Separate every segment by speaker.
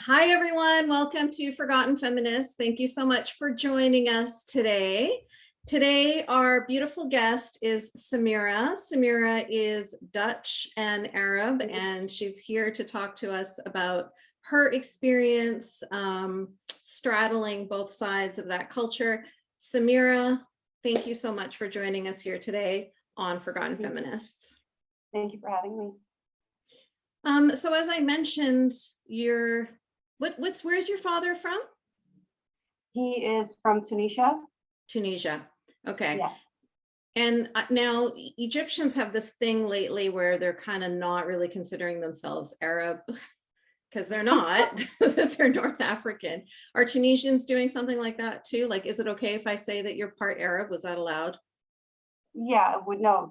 Speaker 1: Hi, everyone. Welcome to Forgotten Feminists. Thank you so much for joining us today. Today, our beautiful guest is Samira. Samira is Dutch and Arab, and she's here to talk to us about her experience straddling both sides of that culture. Samira, thank you so much for joining us here today on Forgotten Feminists.
Speaker 2: Thank you for having me.
Speaker 1: So as I mentioned, where's your father from?
Speaker 2: He is from Tunisia.
Speaker 1: Tunisia. Okay.
Speaker 2: Yeah.
Speaker 1: And now Egyptians have this thing lately where they're kind of not really considering themselves Arab because they're not, they're North African. Are Tunisians doing something like that too? Like, is it okay if I say that you're part Arab? Was that allowed?
Speaker 2: Yeah,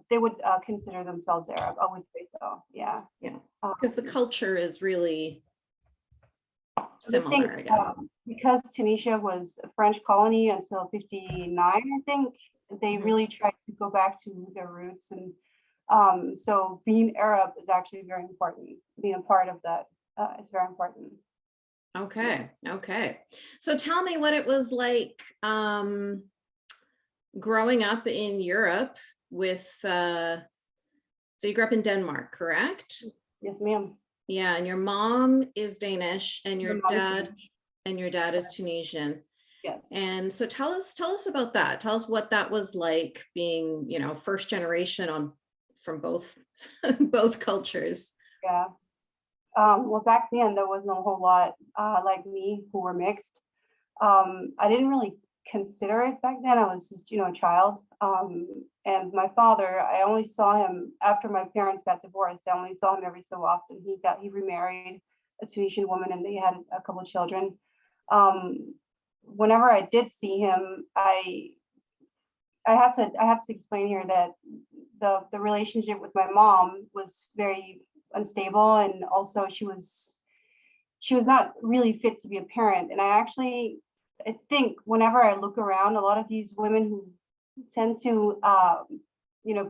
Speaker 2: they would consider themselves Arab. I would say so. Yeah.
Speaker 1: Yeah. Because the culture is really similar, I guess.
Speaker 2: Because Tunisia was a French colony until 59, I think, they really tried to go back to their roots. And so being Arab is actually very important. Being a part of that is very important.
Speaker 1: Okay. Okay. So tell me what it was like growing up in Europe with, so you grew up in Denmark, correct?
Speaker 2: Yes, ma'am.
Speaker 1: Yeah, and your mom is Danish and your dad is Tunisian.
Speaker 2: Yes.
Speaker 1: And so tell us about that. Tell us what that was like being, first generation from both both cultures.
Speaker 2: Yeah. Well, back then there wasn't a whole lot like me who were mixed. I didn't really consider it back then. I was just, a child. And my father, I only saw him after my parents got divorced. I only saw him every so often. He remarried a Tunisian woman and they had a couple of children. Whenever I did see him, I have to explain here that the relationship with my mom was very unstable, and also she was not really fit to be a parent. And I think whenever I look around, a lot of these women who tend to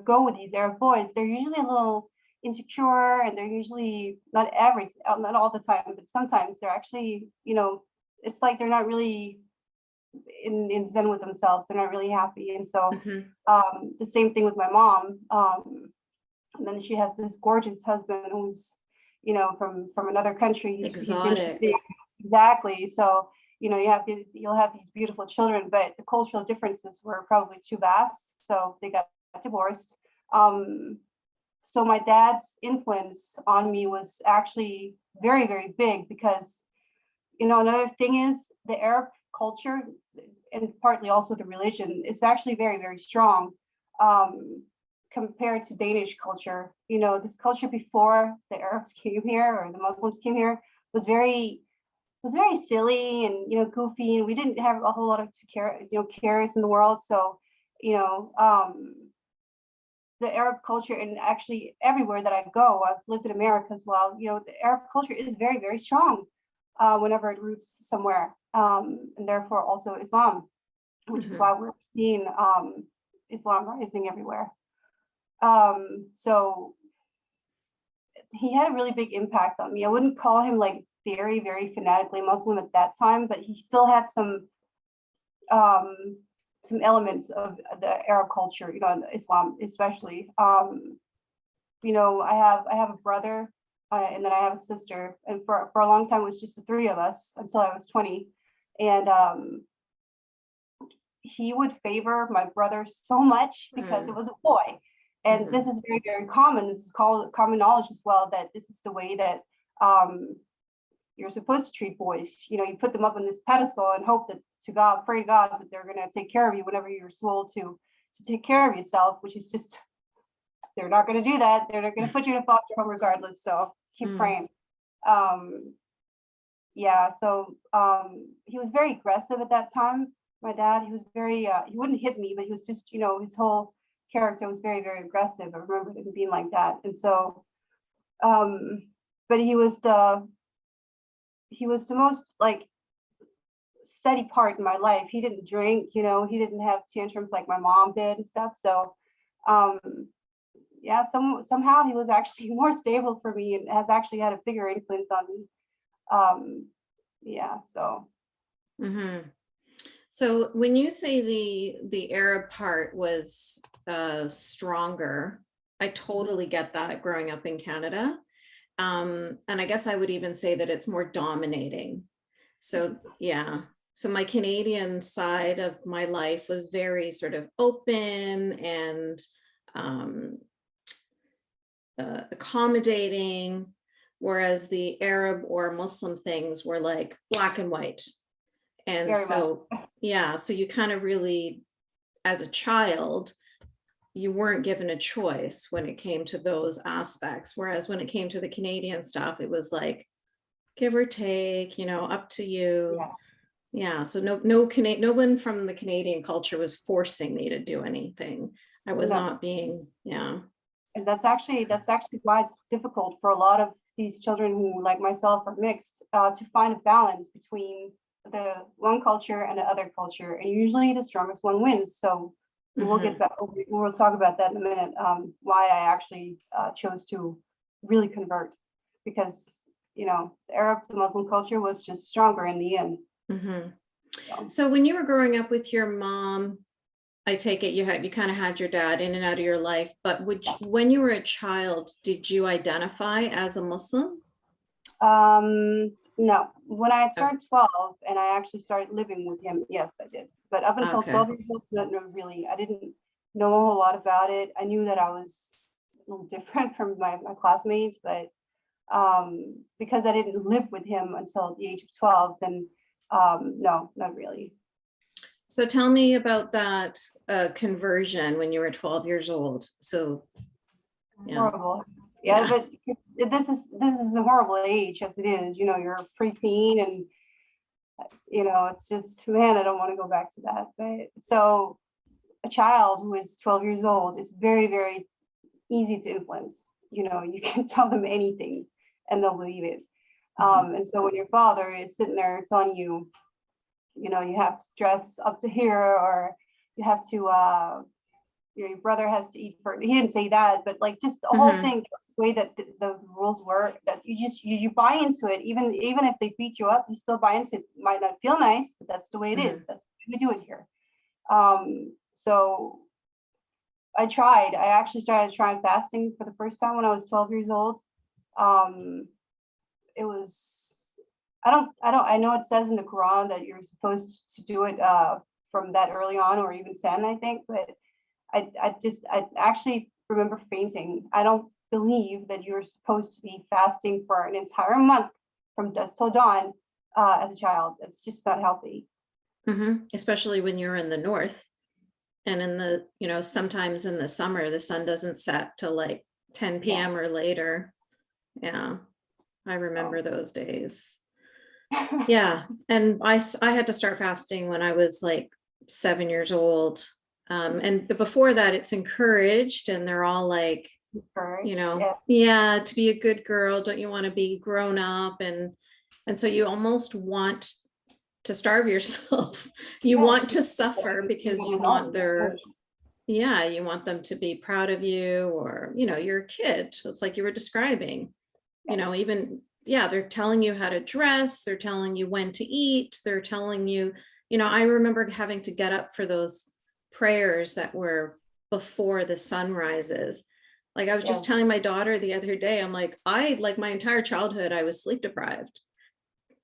Speaker 2: go with these Arab boys, they're usually a little insecure, and they're usually not all the time, but sometimes they're actually, it's like they're not really in zen with themselves. They're not really happy. And so the same thing with my mom. And then she has this gorgeous husband who's, from another country.
Speaker 1: Exotic.
Speaker 2: He's interesting. Exactly. So, you'll have these beautiful children, but the cultural differences were probably too vast. So they got divorced. So my dad's influence on me was actually very, very big because, another thing is the Arab culture, and partly also the religion, is actually very, very strong compared to Danish culture. This culture before the Arabs came here or the Muslims came here was very silly and goofy, and we didn't have a whole lot of cares in the world. So the Arab culture, and actually everywhere that I go, I've lived in America as well, the Arab culture is very, very strong whenever it roots somewhere, and therefore also Islam, which is why we're seeing Islam rising everywhere. So he had a really big impact on me. I wouldn't call him like very, very fanatically Muslim at that time, but he still had some elements of the Arab culture, Islam especially. I have a brother and then I have a sister, and for a long time it was just the three of us until I was 20. And he would favor my brother so much because it was a boy. And this is very, very common. This is called common knowledge as well, that this is the way that you're supposed to treat boys. You put them up on this pedestal and hope that pray to God that they're going to take care of you whenever you're told to take care of yourself, which is just, they're not going to do that. They're not going to put you in a foster home regardless. So keep praying. So he was very aggressive at that time. My dad, he was very, he wouldn't hit me, but he was just, his whole character was very, very aggressive. I remember him being like that. And so, but he was the most like steady part in my life. He didn't drink, he didn't have tantrums like my mom did and stuff. So, somehow he was actually more stable for me and has actually had a bigger influence on me yeah, so.
Speaker 1: Mm-hmm. So when you say the Arab part was stronger, I totally get that growing up in Canada. And I guess I would even say that it's more dominating. So yeah. So my Canadian side of my life was very sort of open and um, accommodating, whereas the Arab or Muslim things were like black and white. And
Speaker 2: Very much.
Speaker 1: so, yeah, so you kind of really, as a child, you weren't given a choice when it came to those aspects. Whereas when it came to the Canadian stuff, it was like, give or take, up to you.
Speaker 2: Yeah.
Speaker 1: Yeah. So no one from the Canadian culture was forcing me to do anything. I was
Speaker 2: No.
Speaker 1: not being, yeah.
Speaker 2: And that's actually why it's difficult for a lot of these children who, like myself, are mixed, to find a balance between the one culture and the other culture. And usually the strongest one wins. So we'll get back, we'll talk about that in a minute, why I actually chose to really convert, because, the Arab, the Muslim culture was just stronger in the end.
Speaker 1: So when you were growing up with your mom, I take it you kind of had your dad in and out of your life, but when you were a child, did you identify as a Muslim?
Speaker 2: No, when I turned 12 and I actually started living with him, yes, I did. But up until 12 years old, no, really, I didn't know a whole lot about it. I knew that I was a little different from my classmates, but because I didn't live with him until the age of 12, then no, not really.
Speaker 1: So tell me about that conversion when you were 12 years old. So
Speaker 2: horrible. Yeah, but this is a horrible age as it is. You're preteen, and it's just, man, I don't want to go back to that. But so a child who is 12 years old is very, very easy to influence. You can tell them anything and they'll believe it. And so when your father is sitting there telling you, you have to dress up to here, or you have to your brother has to eat first. He didn't say that, but like just the whole thing, the way that the rules were, that you buy into it. Even if they beat you up, you still buy into it. It might not feel nice, but that's the way it is. That's the way we do it here. So I actually started trying fasting for the first time when I was 12 years old. It was, I know it says in the Quran that you're supposed to do it from that early on, or even 10, I think, but I actually remember fainting. I don't believe that you're supposed to be fasting for an entire month from dusk till dawn as a child. It's just not healthy.
Speaker 1: Especially when you're in the north, and in the, sometimes in the summer, the sun doesn't set till like 10 p.m. or later. Yeah, I remember those days. Yeah, and I had to start fasting when I was like 7 years old. And before that, it's encouraged, and they're all like, yeah, to be a good girl, don't you want to be grown up? And so you almost want to starve yourself. You want to suffer because you want you want them to be proud of you, or, you're a kid. It's like you were describing, even, they're telling you how to dress. They're telling you when to eat. They're telling you, I remember having to get up for those prayers that were before the sun rises. Like I was just telling my daughter the other day, I'm like, my entire childhood, I was sleep deprived.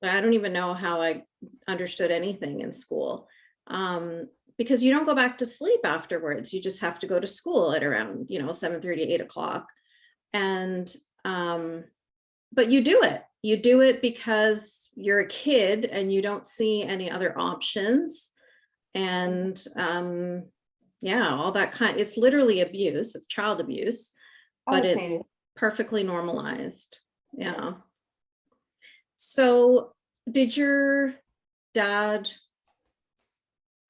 Speaker 1: I don't even know how I understood anything in school, because you don't go back to sleep afterwards. You just have to go to school at around, 7:30, 8 o'clock. And, but you do it because you're a kid and you don't see any other options. And, all that it's literally abuse. It's child abuse, but it's perfectly normalized. Yeah. So did your dad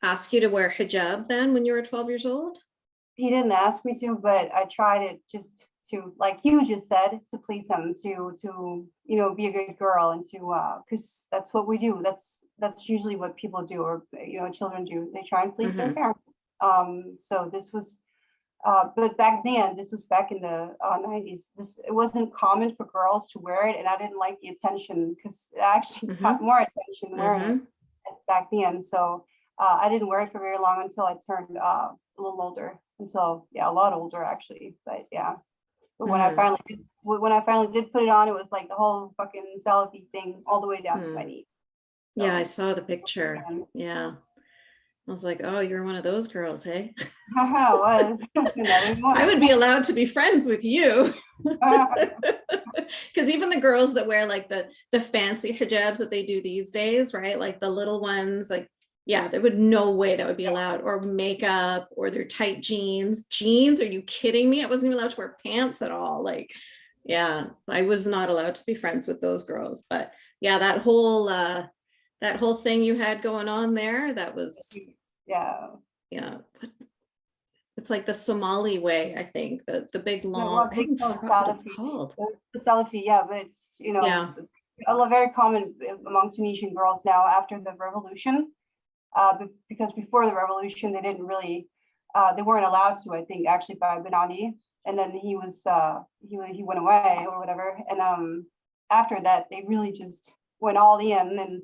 Speaker 1: ask you to wear hijab then when you were 12 years old?
Speaker 2: He didn't ask me to, but I tried it just to, like you just said, to please him, to be a good girl, and to because that's what we do. That's usually what people do, or children do. They try and please their parents. So this was But back then, this was back in the 90s, it wasn't common for girls to wear it, and I didn't like the attention because it actually got more attention wearing it back then. So I didn't wear it for very long until I turned a little older, until, yeah, a lot older actually. But yeah, but when I finally did put it on, it was like the whole fucking selfie thing all the way down to my knee. So,
Speaker 1: yeah, I saw the picture. Yeah. I was like, oh, you're one of those girls, hey?
Speaker 2: I was.
Speaker 1: I would be allowed to be friends with you. Because even the girls that wear like the fancy hijabs that they do these days, right? Like the little ones, like, yeah, there would no way that would be allowed, or makeup, or their tight jeans. Jeans, are you kidding me? I wasn't even allowed to wear pants at all. Like, yeah, I was not allowed to be friends with those girls. But yeah, that whole thing you had going on there, that was,
Speaker 2: yeah.
Speaker 1: It's like the Somali way, I think, the big long,
Speaker 2: Well,
Speaker 1: I don't forgot what it's called.
Speaker 2: The Salafi, yeah, but it's, very common among Tunisian girls now after the revolution. Because before the revolution, they didn't really, they weren't allowed to, I think, actually, by Ben Ali. And then he was, he went away or whatever. And after that, they really just went all in, and,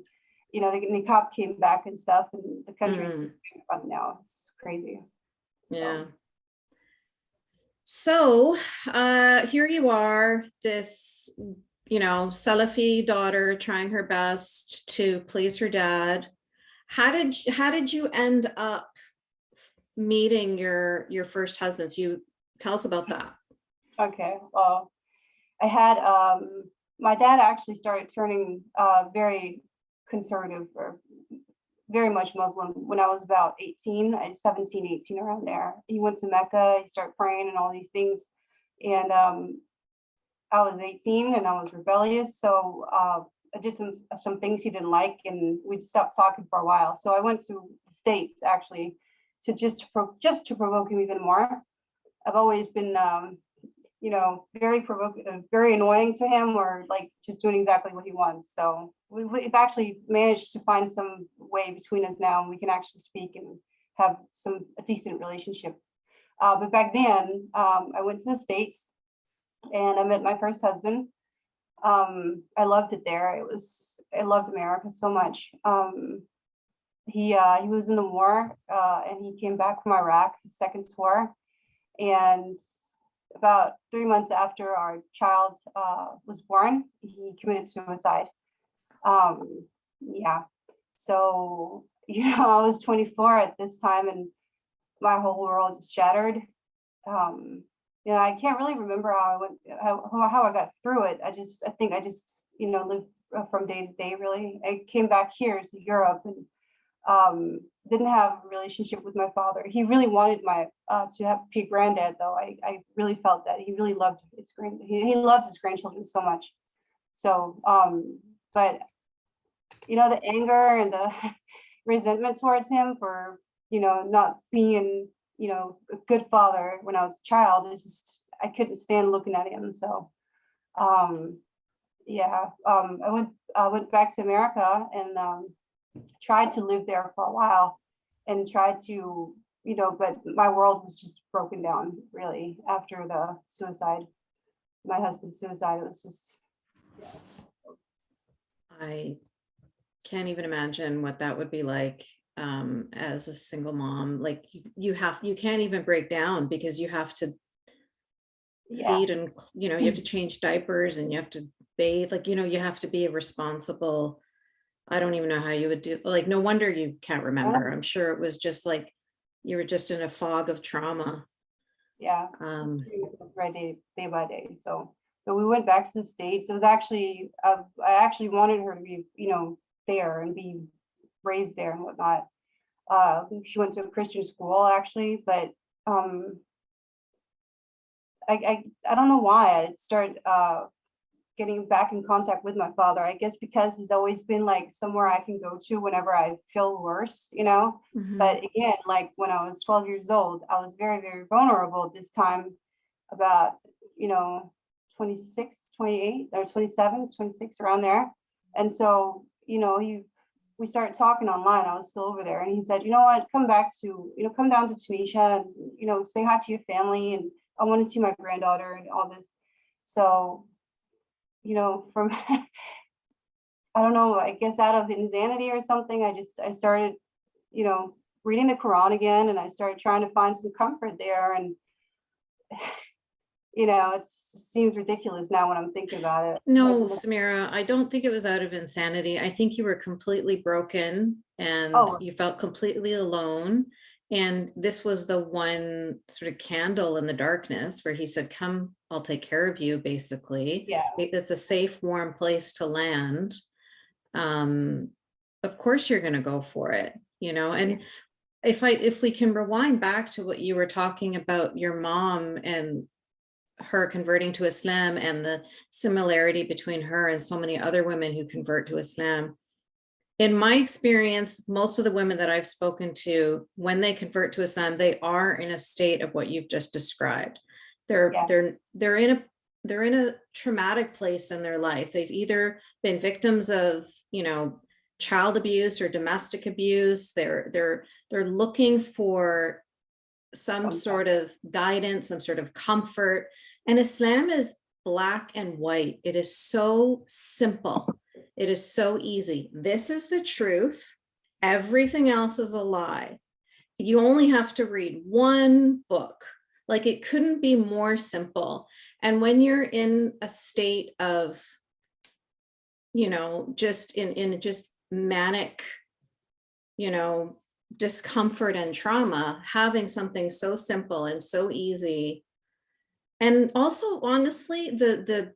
Speaker 2: the niqab came back and stuff, and the country is just fun now. It's crazy.
Speaker 1: Yeah. So here you are, this, Salafi daughter trying her best to please her dad. How did you end up meeting your first husband? So you tell us about that.
Speaker 2: Okay, well, I had my dad actually started turning very conservative, or very much Muslim, when I was about 18, 17, 18, around there. He went to Mecca, he started praying and all these things. And I was 18 and I was rebellious. So I did some things he didn't like, and we stopped talking for a while. So I went to the States actually to just to provoke him even more. I've always been, very annoying to him, or like just doing exactly what he wants. So we've actually managed to find some way between us now, and we can actually speak and have a decent relationship. But back then, I went to the States and I met my first husband. I loved it there. I loved America so much. He was in the war, and he came back from Iraq, his second tour. And about 3 months after our child was born, he committed suicide. Yeah. So, I was 24 at this time, and my whole world is shattered. I can't really remember how I got through it. I think I just lived from day to day, really. I came back here to Europe, and didn't have a relationship with my father. He really wanted to be a granddad, though. I really felt that he really loved his he loves his grandchildren so much. So, but the anger and the resentment towards him for not being a good father when I was a child, I couldn't stand looking at him. So, I went back to America and tried to live there for a while, and tried to, but my world was just broken down really after my husband's suicide. It was just,
Speaker 1: I can't even imagine what that would be like as a single mom. Like you can't even break down, because you have to feed, and you have to change diapers, and you have to bathe, like you have to be a responsible. I don't even know how you would do, like, no wonder you can't remember. I'm sure it was just like you were just in a fog of trauma.
Speaker 2: Yeah. Right, day by day. So we went back to the States. It was actually, I actually wanted her to be, there and be raised there and whatnot. She went to a Christian school actually, but I don't know why I started getting back in contact with my father. I guess because he's always been like somewhere I can go to whenever I feel worse, But again, like when I was 12 years old, I was very, very vulnerable at this time, about, 26, 28, or 27, 26, around there. And so, he we started talking online. I was still over there, and he said, you know what, come back to, come down to Tunisia and, say hi to your family. And I want to see my granddaughter and all this. So, from, I don't know, I guess out of insanity or something, I started, reading the Quran again, and I started trying to find some comfort there. And, it seems ridiculous now when I'm thinking about it.
Speaker 1: No,
Speaker 2: Like,
Speaker 1: Samira, I don't think it was out of insanity. I think you were completely broken and
Speaker 2: oh,
Speaker 1: you felt completely alone. And this was the one sort of candle in the darkness where he said, come, I'll take care of you, basically.
Speaker 2: yeah,
Speaker 1: It's a safe, warm place to land. Of course you're going to go for it, and if we can rewind back to what you were talking about, your mom and her converting to Islam and the similarity between her and so many other women who convert to Islam. In my experience, most of the women that I've spoken to, when they convert to Islam, they are in a state of what you've just described. They're in a traumatic place in their life. They've either been victims of, child abuse or domestic abuse. They're looking for some sort of guidance, some sort of comfort. And Islam is black and white. It is so simple. It is so easy. This is the truth. Everything else is a lie. You only have to read one book. Like, it couldn't be more simple. And when you're in a state of, just in just manic, discomfort and trauma, having something so simple and so easy. And also, honestly, the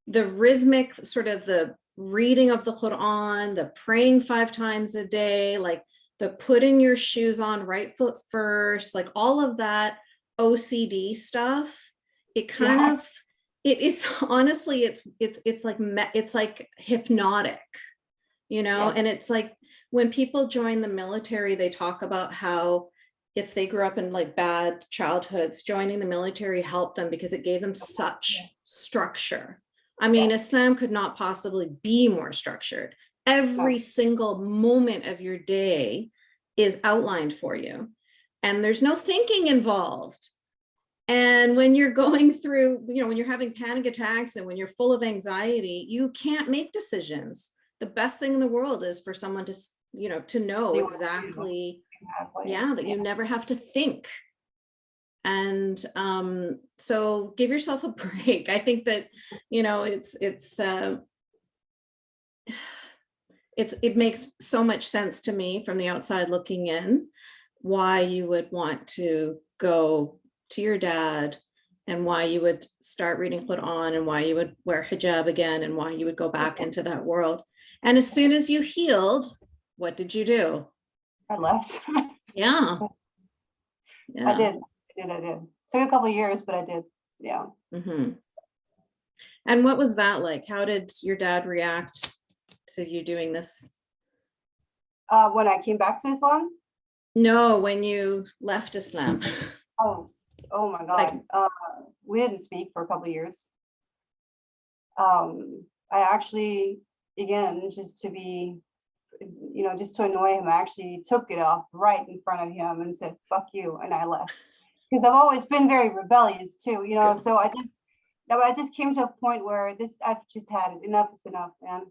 Speaker 1: rhythmic sort of the reading of the Quran, the praying 5 times a day, like the putting your shoes on right foot first, like all of that OCD stuff, it kind of, it's honestly, it's like hypnotic, and it's like when people join the military, they talk about how if they grew up in like bad childhoods, joining the military helped them because it gave them such structure. I mean, Islam could not possibly be more structured. Every single moment of your day is outlined for you, and there's no thinking involved. And when you're going through, when you're having panic attacks and when you're full of anxiety, you can't make decisions. The best thing in the world is for someone to, to know exactly, that you never have to think. And so give yourself a break. I think that, it makes so much sense to me from the outside looking in, why you would want to go to your dad and why you would start reading Quran and why you would wear hijab again and why you would go back into that world. And as soon as you healed, what did you do?
Speaker 2: I left.
Speaker 1: Yeah.
Speaker 2: I did. Took a couple of years, but I did. Yeah.
Speaker 1: Mm-hmm. And what was that like? How did your dad react to you doing this?
Speaker 2: When I came back to Islam?
Speaker 1: No, when you left Islam.
Speaker 2: Oh my God. We didn't speak for a couple of years. I actually, again, just to be, just to annoy him, I actually took it off right in front of him and said, fuck you. And I left. Because I've always been very rebellious too, so I just came to a point where I've just had it. Enough is enough, man.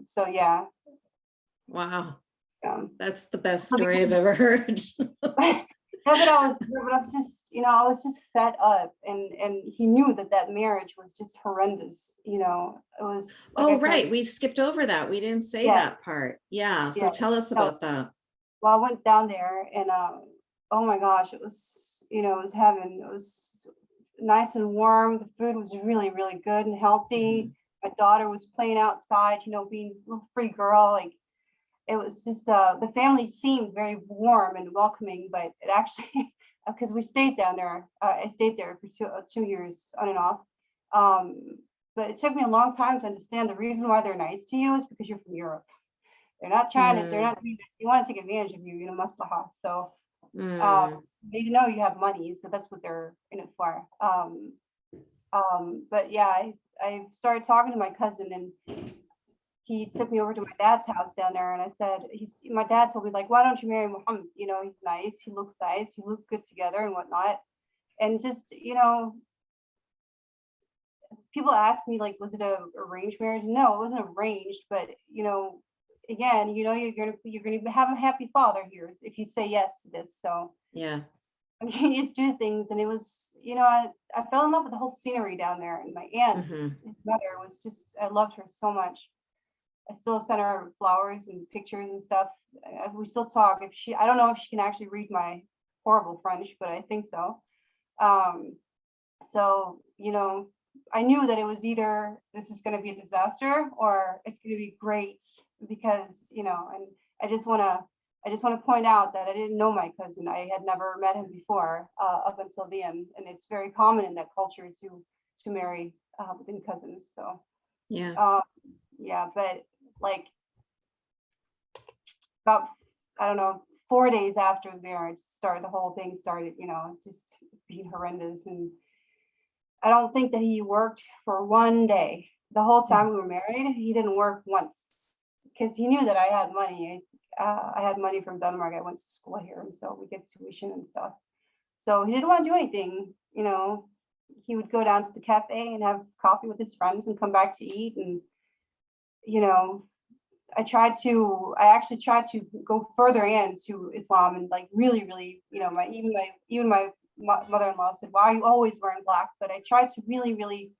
Speaker 2: So yeah.
Speaker 1: Wow. That's the best story I've ever heard.
Speaker 2: But I was just fed up, and he knew that marriage was just horrendous. It was.
Speaker 1: Like right. We skipped over that. We didn't say that part. Yeah. So tell us about that.
Speaker 2: Well, I went down there, and oh my gosh, it was it was heaven. It was nice and warm. The food was really, really good and healthy. My daughter was playing outside, being a little free girl. Like, it was just the family seemed very warm and welcoming, but it actually, because we stayed down there, I stayed there for 2 years on and off. But it took me a long time to understand the reason why they're nice to you is because you're from Europe. They're not trying to, they want to take advantage of you, maslaha. So they know you have money, so that's what they're in it for. But yeah, I started talking to my cousin, and he took me over to my dad's house down there, and I said, my dad told me, like, why don't you marry Mohammed? You know, he's nice, he looks nice, you look good together and whatnot. And just, you know, people ask me, like, was it a arranged marriage? No, it wasn't arranged, but, you know, again, you know, you're gonna have a happy father here if you say yes to this. So
Speaker 1: Yeah.
Speaker 2: I mean, you just do things, and it was, you know, I fell in love with the whole scenery down there, and my aunt, his mother, was just, I loved her so much. I still send her flowers and pictures and stuff. We still talk. I don't know if she can actually read my horrible French, but I think so. So, you know, I knew that it was either this is going to be a disaster or it's going to be great, because, you know, and I just want to point out that I didn't know my cousin. I had never met him before, up until the end. And it's very common in that culture to marry within cousins. So,
Speaker 1: Yeah.
Speaker 2: yeah, but like about, I don't know, 4 days after the marriage started, the whole thing started, you know, just being horrendous. And I don't think that he worked for one day. The whole time we were married, he didn't work once, because he knew that I had money. I had money from Denmark. I went to school here, and so we get tuition and stuff. So he didn't want to do anything, you know. He would go down to the cafe and have coffee with his friends and come back to eat. And, you know, I actually tried to go further into Islam, and like really, really, you know, even my mother-in-law said, why are you always wearing black? But I tried to really, really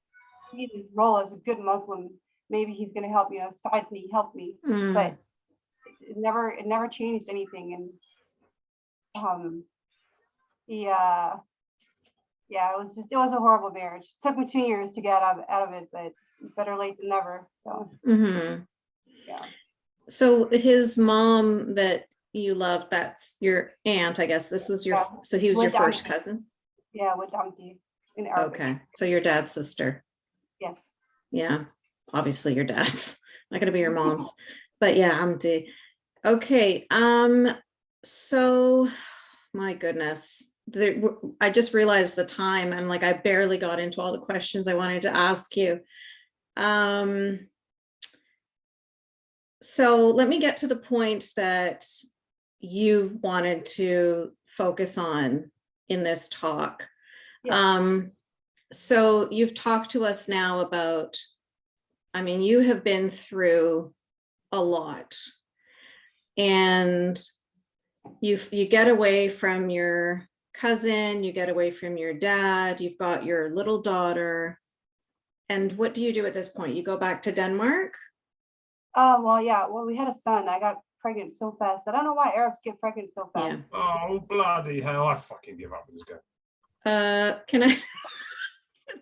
Speaker 2: see his role as a good Muslim. Maybe he's going to help me, you know, side me, help me. But it never changed anything. And yeah, it was a horrible marriage. It took me 2 years to get out of it, but better late than never. So yeah.
Speaker 1: So his mom that you loved, that's your aunt, I guess. This was your, so he was your first cousin?
Speaker 2: Yeah, with Amti in Arabic.
Speaker 1: Okay, so your dad's sister.
Speaker 2: Yes.
Speaker 1: Yeah, obviously your dad's not gonna be your mom's, but yeah, Amti. Okay, so my goodness, I just realized the time, and like I barely got into all the questions I wanted to ask you. So let me get to the point that you wanted to focus on in this talk.
Speaker 2: Yeah.
Speaker 1: So you've talked to us now about, I mean, you have been through a lot, and you get away from your cousin, you get away from your dad, you've got your little daughter. And what do you do at this point? You go back to Denmark?
Speaker 2: Well, yeah. Well, we had a son. I got pregnant so fast. I don't know why Arabs get pregnant so fast.
Speaker 1: Yeah.
Speaker 3: Oh, bloody hell. I fucking give up with this guy.
Speaker 1: Can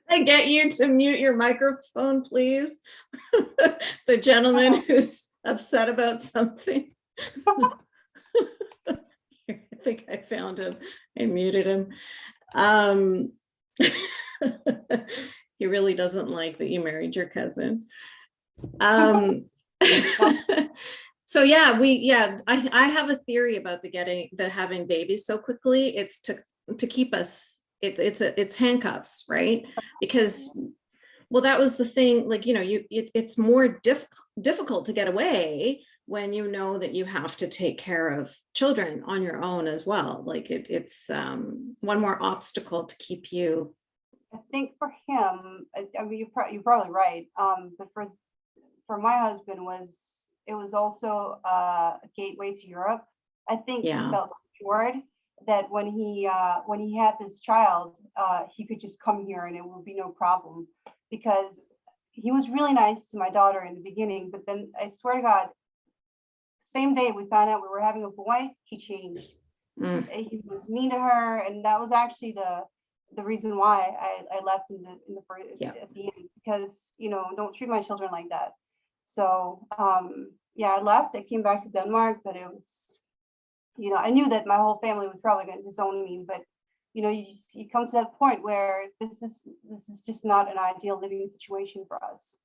Speaker 1: I get you to mute your microphone, please? The gentleman who's upset about something. I think I found him. I muted him. He really doesn't like that you married your cousin. So yeah, I have a theory about the having babies so quickly. It's to keep us, it's handcuffs, right? Because, well, that was the thing, like, you know, it's more difficult to get away when you know that you have to take care of children on your own as well. Like it's one more obstacle to keep you.
Speaker 2: I think for him, I mean, you're probably right. But for my husband, it was also a gateway to Europe. I think he felt assured that when he had this child, he could just come here and it would be no problem, because he was really nice to my daughter in the beginning. But then I swear to God, same day we found out we were having a boy, he changed. He was mean to her, and that was actually the reason why I left in the first at the end, because, you know, don't treat my children like that. So yeah, I left. I came back to Denmark, but it was, you know, I knew that my whole family was probably going to disown me, but, you know, you come to that point where this is just not an ideal living situation for us.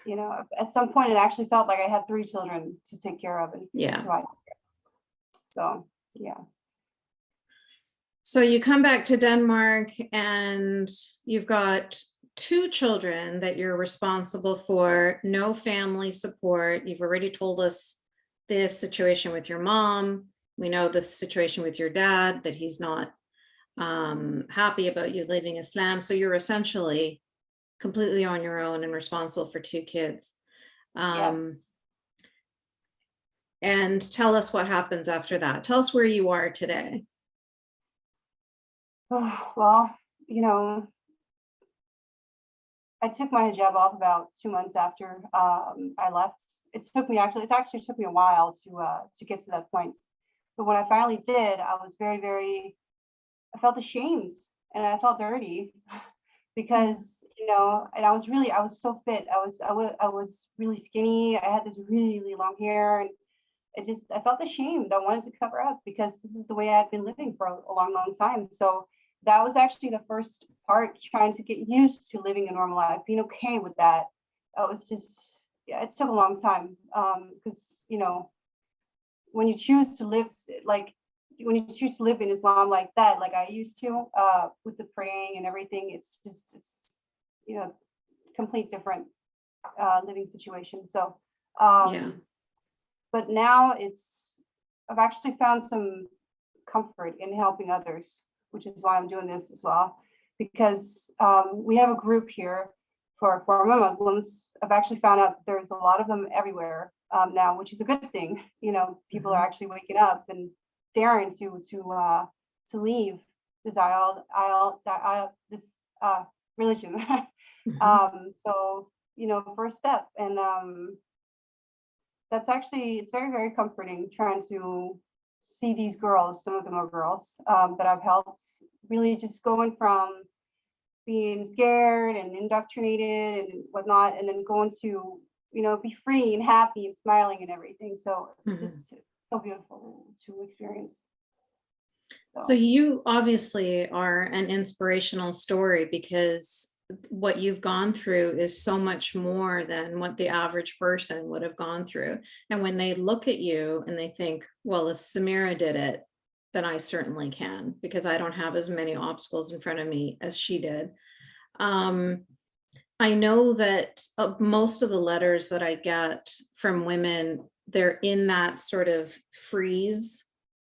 Speaker 2: You know, at some point it actually felt like I had 3 children to take care of, and provide. So yeah.
Speaker 1: So you come back to Denmark and you've got 2 children that you're responsible for, no family support. You've already told us the situation with your mom. We know the situation with your dad, that he's not happy about you leaving Islam. So you're essentially completely on your own and responsible for 2 kids.
Speaker 2: Yes.
Speaker 1: And tell us what happens after that. Tell us where you are today.
Speaker 2: Oh, well, you know, I took my hijab off about 2 months after I left. It actually took me a while to get to that point. But when I finally did, I was I felt ashamed and I felt dirty because, you know, and I was so fit. I was really skinny. I had this really, really long hair, and I felt ashamed. I wanted to cover up because this is the way I had been living for a long, long time. So that was actually the first part, trying to get used to living a normal life, being okay with that. It was just, yeah, it took a long time. Because, you know, when you choose to live when you choose to live in Islam like that, like I used to, with the praying and everything, it's you know, complete different living situation. So,
Speaker 1: Yeah.
Speaker 2: but now I've actually found some comfort in helping others, which is why I'm doing this as well, because we have a group here for former Muslims. I've actually found out that there's a lot of them everywhere now, which is a good thing. You know, people are actually waking up and daring to leave this religion. So, you know, first step, and it's very, very comforting trying to see these girls. Some of them are girls that I've helped, really just going from being scared and indoctrinated and whatnot, and then going to, you know, be free and happy and smiling and everything. So it's just so beautiful to experience.
Speaker 1: So you obviously are an inspirational story, because what you've gone through is so much more than what the average person would have gone through. And when they look at you and they think, well, if Samira did it, then I certainly can, because I don't have as many obstacles in front of me as she did. I know that most of the letters that I get from women, they're in that sort of freeze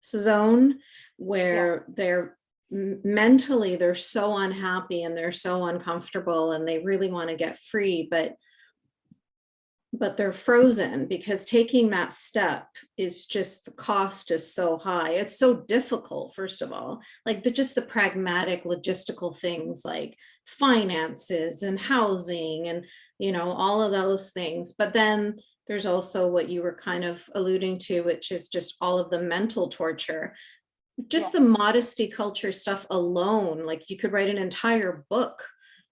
Speaker 1: zone where they're mentally, they're so unhappy and they're so uncomfortable and they really want to get free, but they're frozen because taking that step is just, the cost is so high. It's so difficult, first of all, like just the pragmatic logistical things like finances and housing and, you know, all of those things. But then there's also what you were kind of alluding to, which is just all of the mental torture. Just the modesty culture stuff alone, like you could write an entire book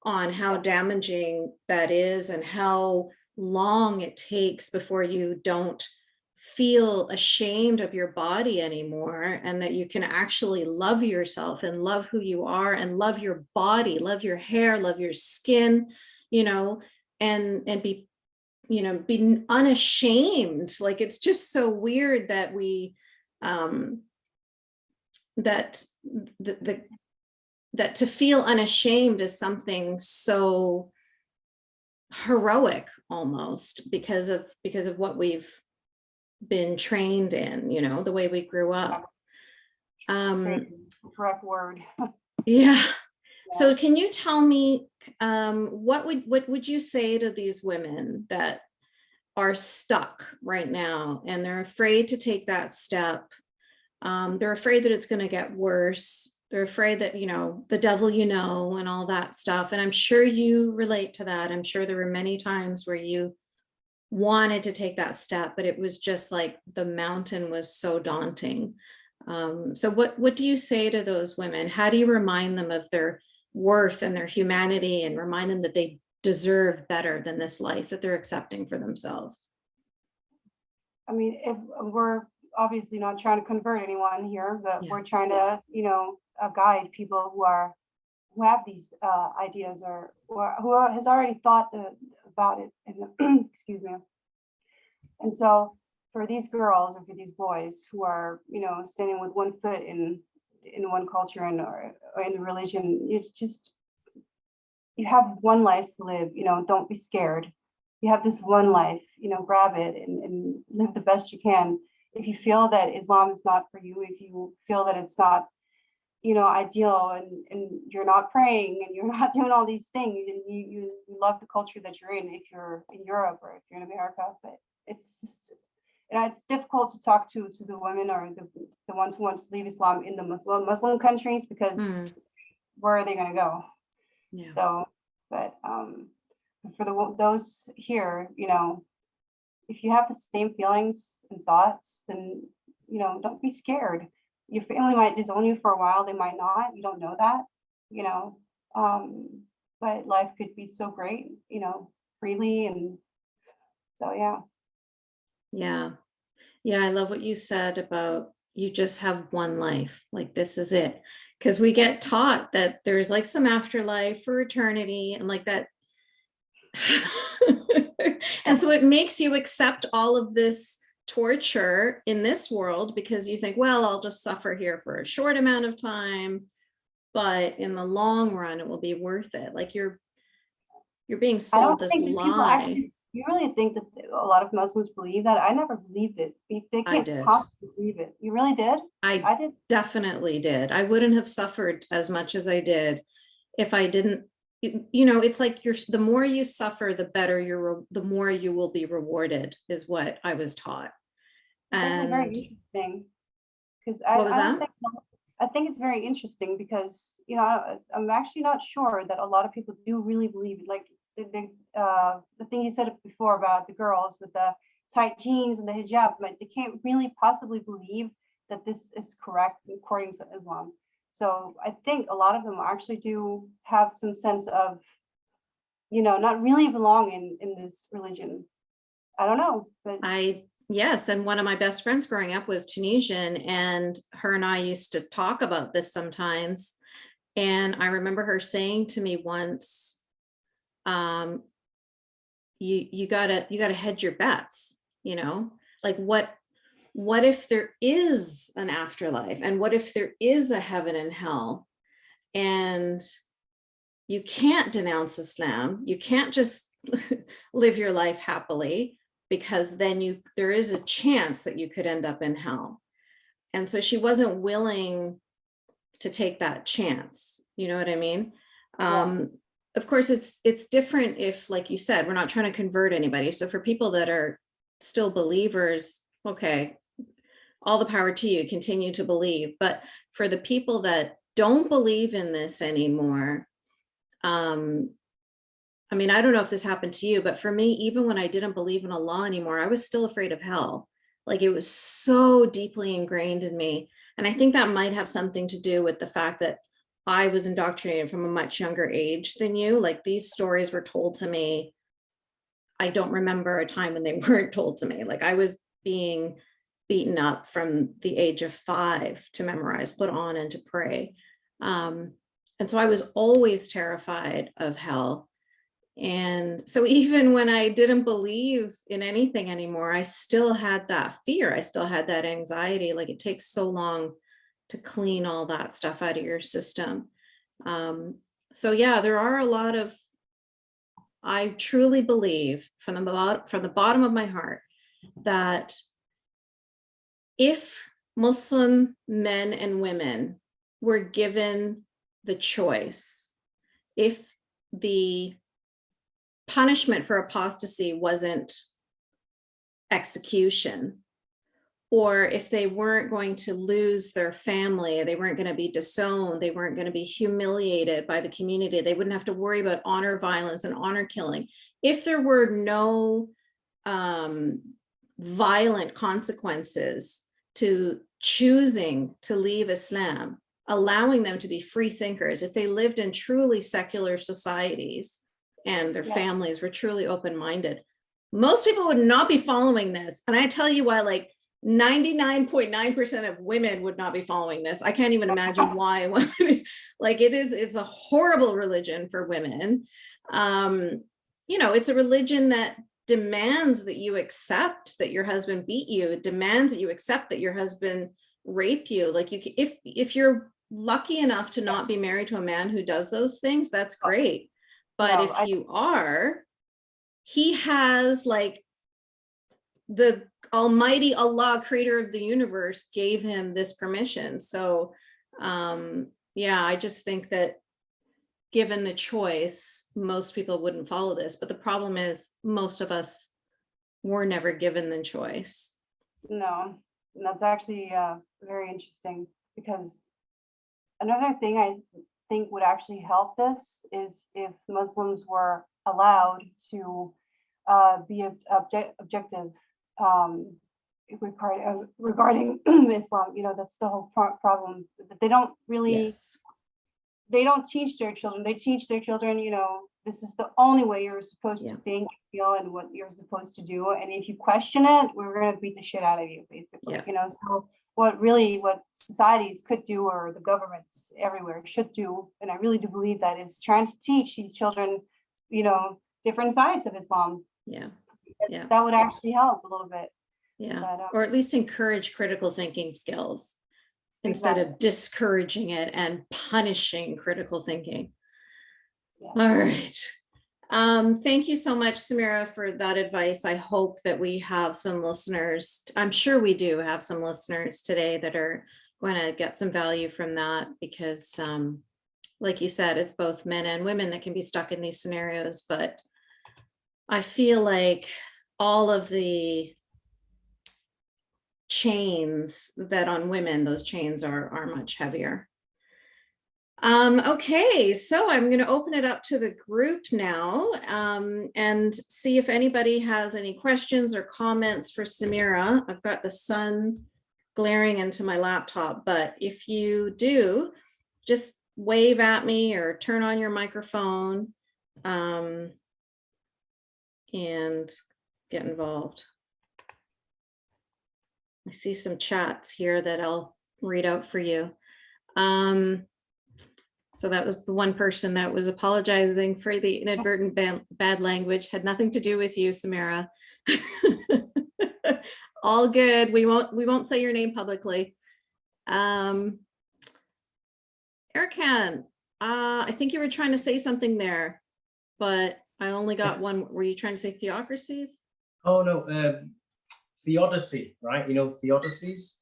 Speaker 1: on how damaging that is and how long it takes before you don't feel ashamed of your body anymore, and that you can actually love yourself and love who you are and love your body, love your hair, love your skin, you know, and be, you know, be unashamed. Like, it's just so weird that we that that to feel unashamed is something so heroic almost, because of what we've been trained in, you know, the way we grew up.
Speaker 2: Correct word.
Speaker 1: Yeah. So can you tell me, what would you say to these women that are stuck right now and they're afraid to take that step? They're afraid that it's going to get worse. They're afraid that, you know, the devil, you know, and all that stuff. And I'm sure you relate to that. I'm sure there were many times where you wanted to take that step, but it was just like the mountain was so daunting. So what do you say to those women? How do you remind them of their worth and their humanity, and remind them that they deserve better than this life that they're accepting for themselves?
Speaker 2: I mean, if we're obviously not trying to convert anyone here, but we're trying to, you know, guide people who have these ideas, or who has already thought about it. And excuse me. And so for these girls or for these boys who are, you know, standing with one foot in one culture and or in the religion, it's just, you have one life to live, don't be scared. You have this one life, grab it and live the best you can. If you feel that Islam is not for you, if you feel that it's not, ideal, and you're not praying and you're not doing all these things, and you love the culture that you're in, if you're in Europe or if you're in America, but it's just, it's difficult to talk to the women or the ones who want to leave Islam in the Muslim countries, because where are they going to go?
Speaker 1: Yeah.
Speaker 2: So, but for those here, if you have the same feelings and thoughts, then, don't be scared. Your family might disown you for a while. They might not. You don't know that, but life could be so great, freely. And so, yeah.
Speaker 1: Yeah. Yeah. I love what you said about you just have one life. Like, this is it. Because we get taught that there's like some afterlife for eternity and like that. And so it makes you accept all of this torture in this world, because you think, well, I'll just suffer here for a short amount of time, but in the long run, it will be worth it. Like you're being sold this lie.
Speaker 2: You really think that a lot of Muslims believe that? I never believed it. They can't possibly believe it. You really did?
Speaker 1: I did. Definitely did. I wouldn't have suffered as much as I did if I didn't. It's like the more you suffer, the better the more you will be rewarded, is what I was taught.
Speaker 2: And very interesting, because I think it's very interesting because, I'm actually not sure that a lot of people do really believe it. Like the thing you said before about the girls with the tight jeans and the hijab, but they can't really possibly believe that this is correct according to Islam. So I think a lot of them actually do have some sense of, not really belonging in this religion. I don't know, but
Speaker 1: yes. And one of my best friends growing up was Tunisian, and her and I used to talk about this sometimes. And I remember her saying to me once, you gotta hedge your bets, like what if there is an afterlife, and what if there is a heaven and hell, and you can't denounce Islam, you can't just live your life happily, because then there is a chance that you could end up in hell. And so she wasn't willing to take that chance. You know what I mean? Yeah. Of course, it's different if, like you said, we're not trying to convert anybody. So for people that are still believers, okay, all the power to you, continue to believe. But for the people that don't believe in this anymore, I mean, I don't know if this happened to you, but for me, even when I didn't believe in Allah anymore, I was still afraid of hell. Like, it was so deeply ingrained in me. And I think that might have something to do with the fact that I was indoctrinated from a much younger age than you. Like, these stories were told to me. I don't remember a time when they weren't told to me. Like, I was being beaten up from the age of 5 to memorize, put on, and to pray. And so I was always terrified of hell. And so even when I didn't believe in anything anymore, I still had that fear. I still had that anxiety. Like, it takes so long to clean all that stuff out of your system. So yeah, there are a lot of, I truly believe from the bottom of my heart that if Muslim men and women were given the choice, if the punishment for apostasy wasn't execution, or if they weren't going to lose their family, they weren't going to be disowned, they weren't going to be humiliated by the community, they wouldn't have to worry about honor violence and honor killing. If there were no violent consequences to choosing to leave Islam, allowing them to be free thinkers, if they lived in truly secular societies and their families were truly open-minded, most people would not be following this. And I tell you why, like 99.9% of women would not be following this. I can't even imagine why. Like, it's a horrible religion for women. It's a religion that demands that you accept that your husband beat you. It demands that you accept that your husband raped you. Like, if you're lucky enough to not be married to a man who does those things, that's great. But
Speaker 2: No,
Speaker 1: if you are, he has like the almighty Allah, creator of the universe, gave him this permission. So yeah, I just think that given the choice, most people wouldn't follow this. But the problem is most of us were never given the choice.
Speaker 2: no, that's actually very interesting, because another thing I think would actually help this is if Muslims were allowed to be objective regarding Islam. You know, that's the whole problem. That they don't really,
Speaker 1: Yes.
Speaker 2: they don't teach their children. They teach their children, you know, this is the only way you're supposed to think, feel, and what you're supposed to do. And if you question it, we're gonna beat the shit out of you, basically. You know, so what societies could do, or the governments everywhere should do, and I really do believe that, is trying to teach these children, you know, different sides of Islam.
Speaker 1: Yeah.
Speaker 2: That would actually help a little bit.
Speaker 1: Yeah.
Speaker 2: But,
Speaker 1: or at least encourage critical thinking skills instead of discouraging it and punishing critical thinking. All right. Thank you so much, Samira, for that advice. I hope that we have some listeners. I'm sure we do have some listeners today that are going to get some value from that, because like you said, it's both men and women that can be stuck in these scenarios. But I feel like all of the chains that on women, those chains are much heavier. Okay, so I'm going to open it up to the group now and see if anybody has any questions or comments for Samira. I've got the sun glaring into my laptop, but if you do, just wave at me or turn on your microphone and get involved. I see some chats here that I'll read out for you. So that was the one person that was apologizing for the inadvertent bad language. Had nothing to do with you, Samira. All good. We won't say your name publicly. Erkan, I think you were trying to say something there, but I only got one. Were you trying to say theocracies?
Speaker 4: Oh no, theodicy, right? You know, theodicies.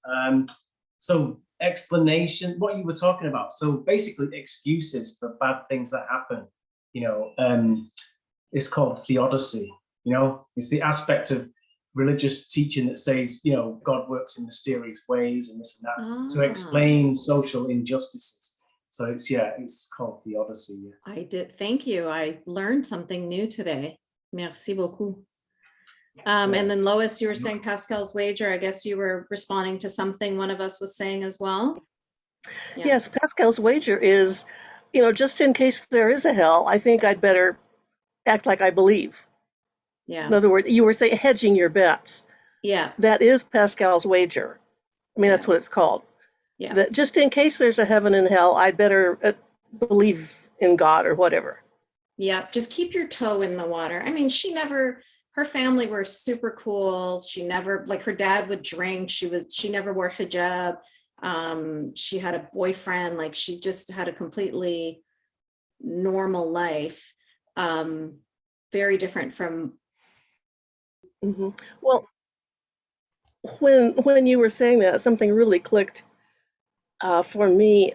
Speaker 4: So explanation, what you were talking about. So basically excuses for bad things that happen, you know, it's called theodicy. You know, it's the aspect of religious teaching that says, you know, God works in mysterious ways and this and that to explain social injustices. So it's called theodicy. Yeah.
Speaker 1: I did. Thank you. I learned something new today. Merci beaucoup. And then Lois, you were saying Pascal's wager. I guess you were responding to something one of us was saying as well.
Speaker 5: Yeah. Yes, Pascal's wager is, you know, just in case there is a hell, I think I'd better act like I believe.
Speaker 1: Yeah.
Speaker 5: In other words, you were saying hedging your bets.
Speaker 1: Yeah.
Speaker 5: That is Pascal's wager. I mean, that's what it's called.
Speaker 1: Yeah.
Speaker 5: That just in case there's a heaven and hell, I'd better believe in God or whatever.
Speaker 1: Yeah. Just keep your toe in the water. I mean, her family were super cool. She never, like, her dad would drink. She never wore hijab. She had a boyfriend. Like, she just had a completely normal life. Very different from.
Speaker 5: Mm-hmm. Well, when you were saying that, something really clicked for me.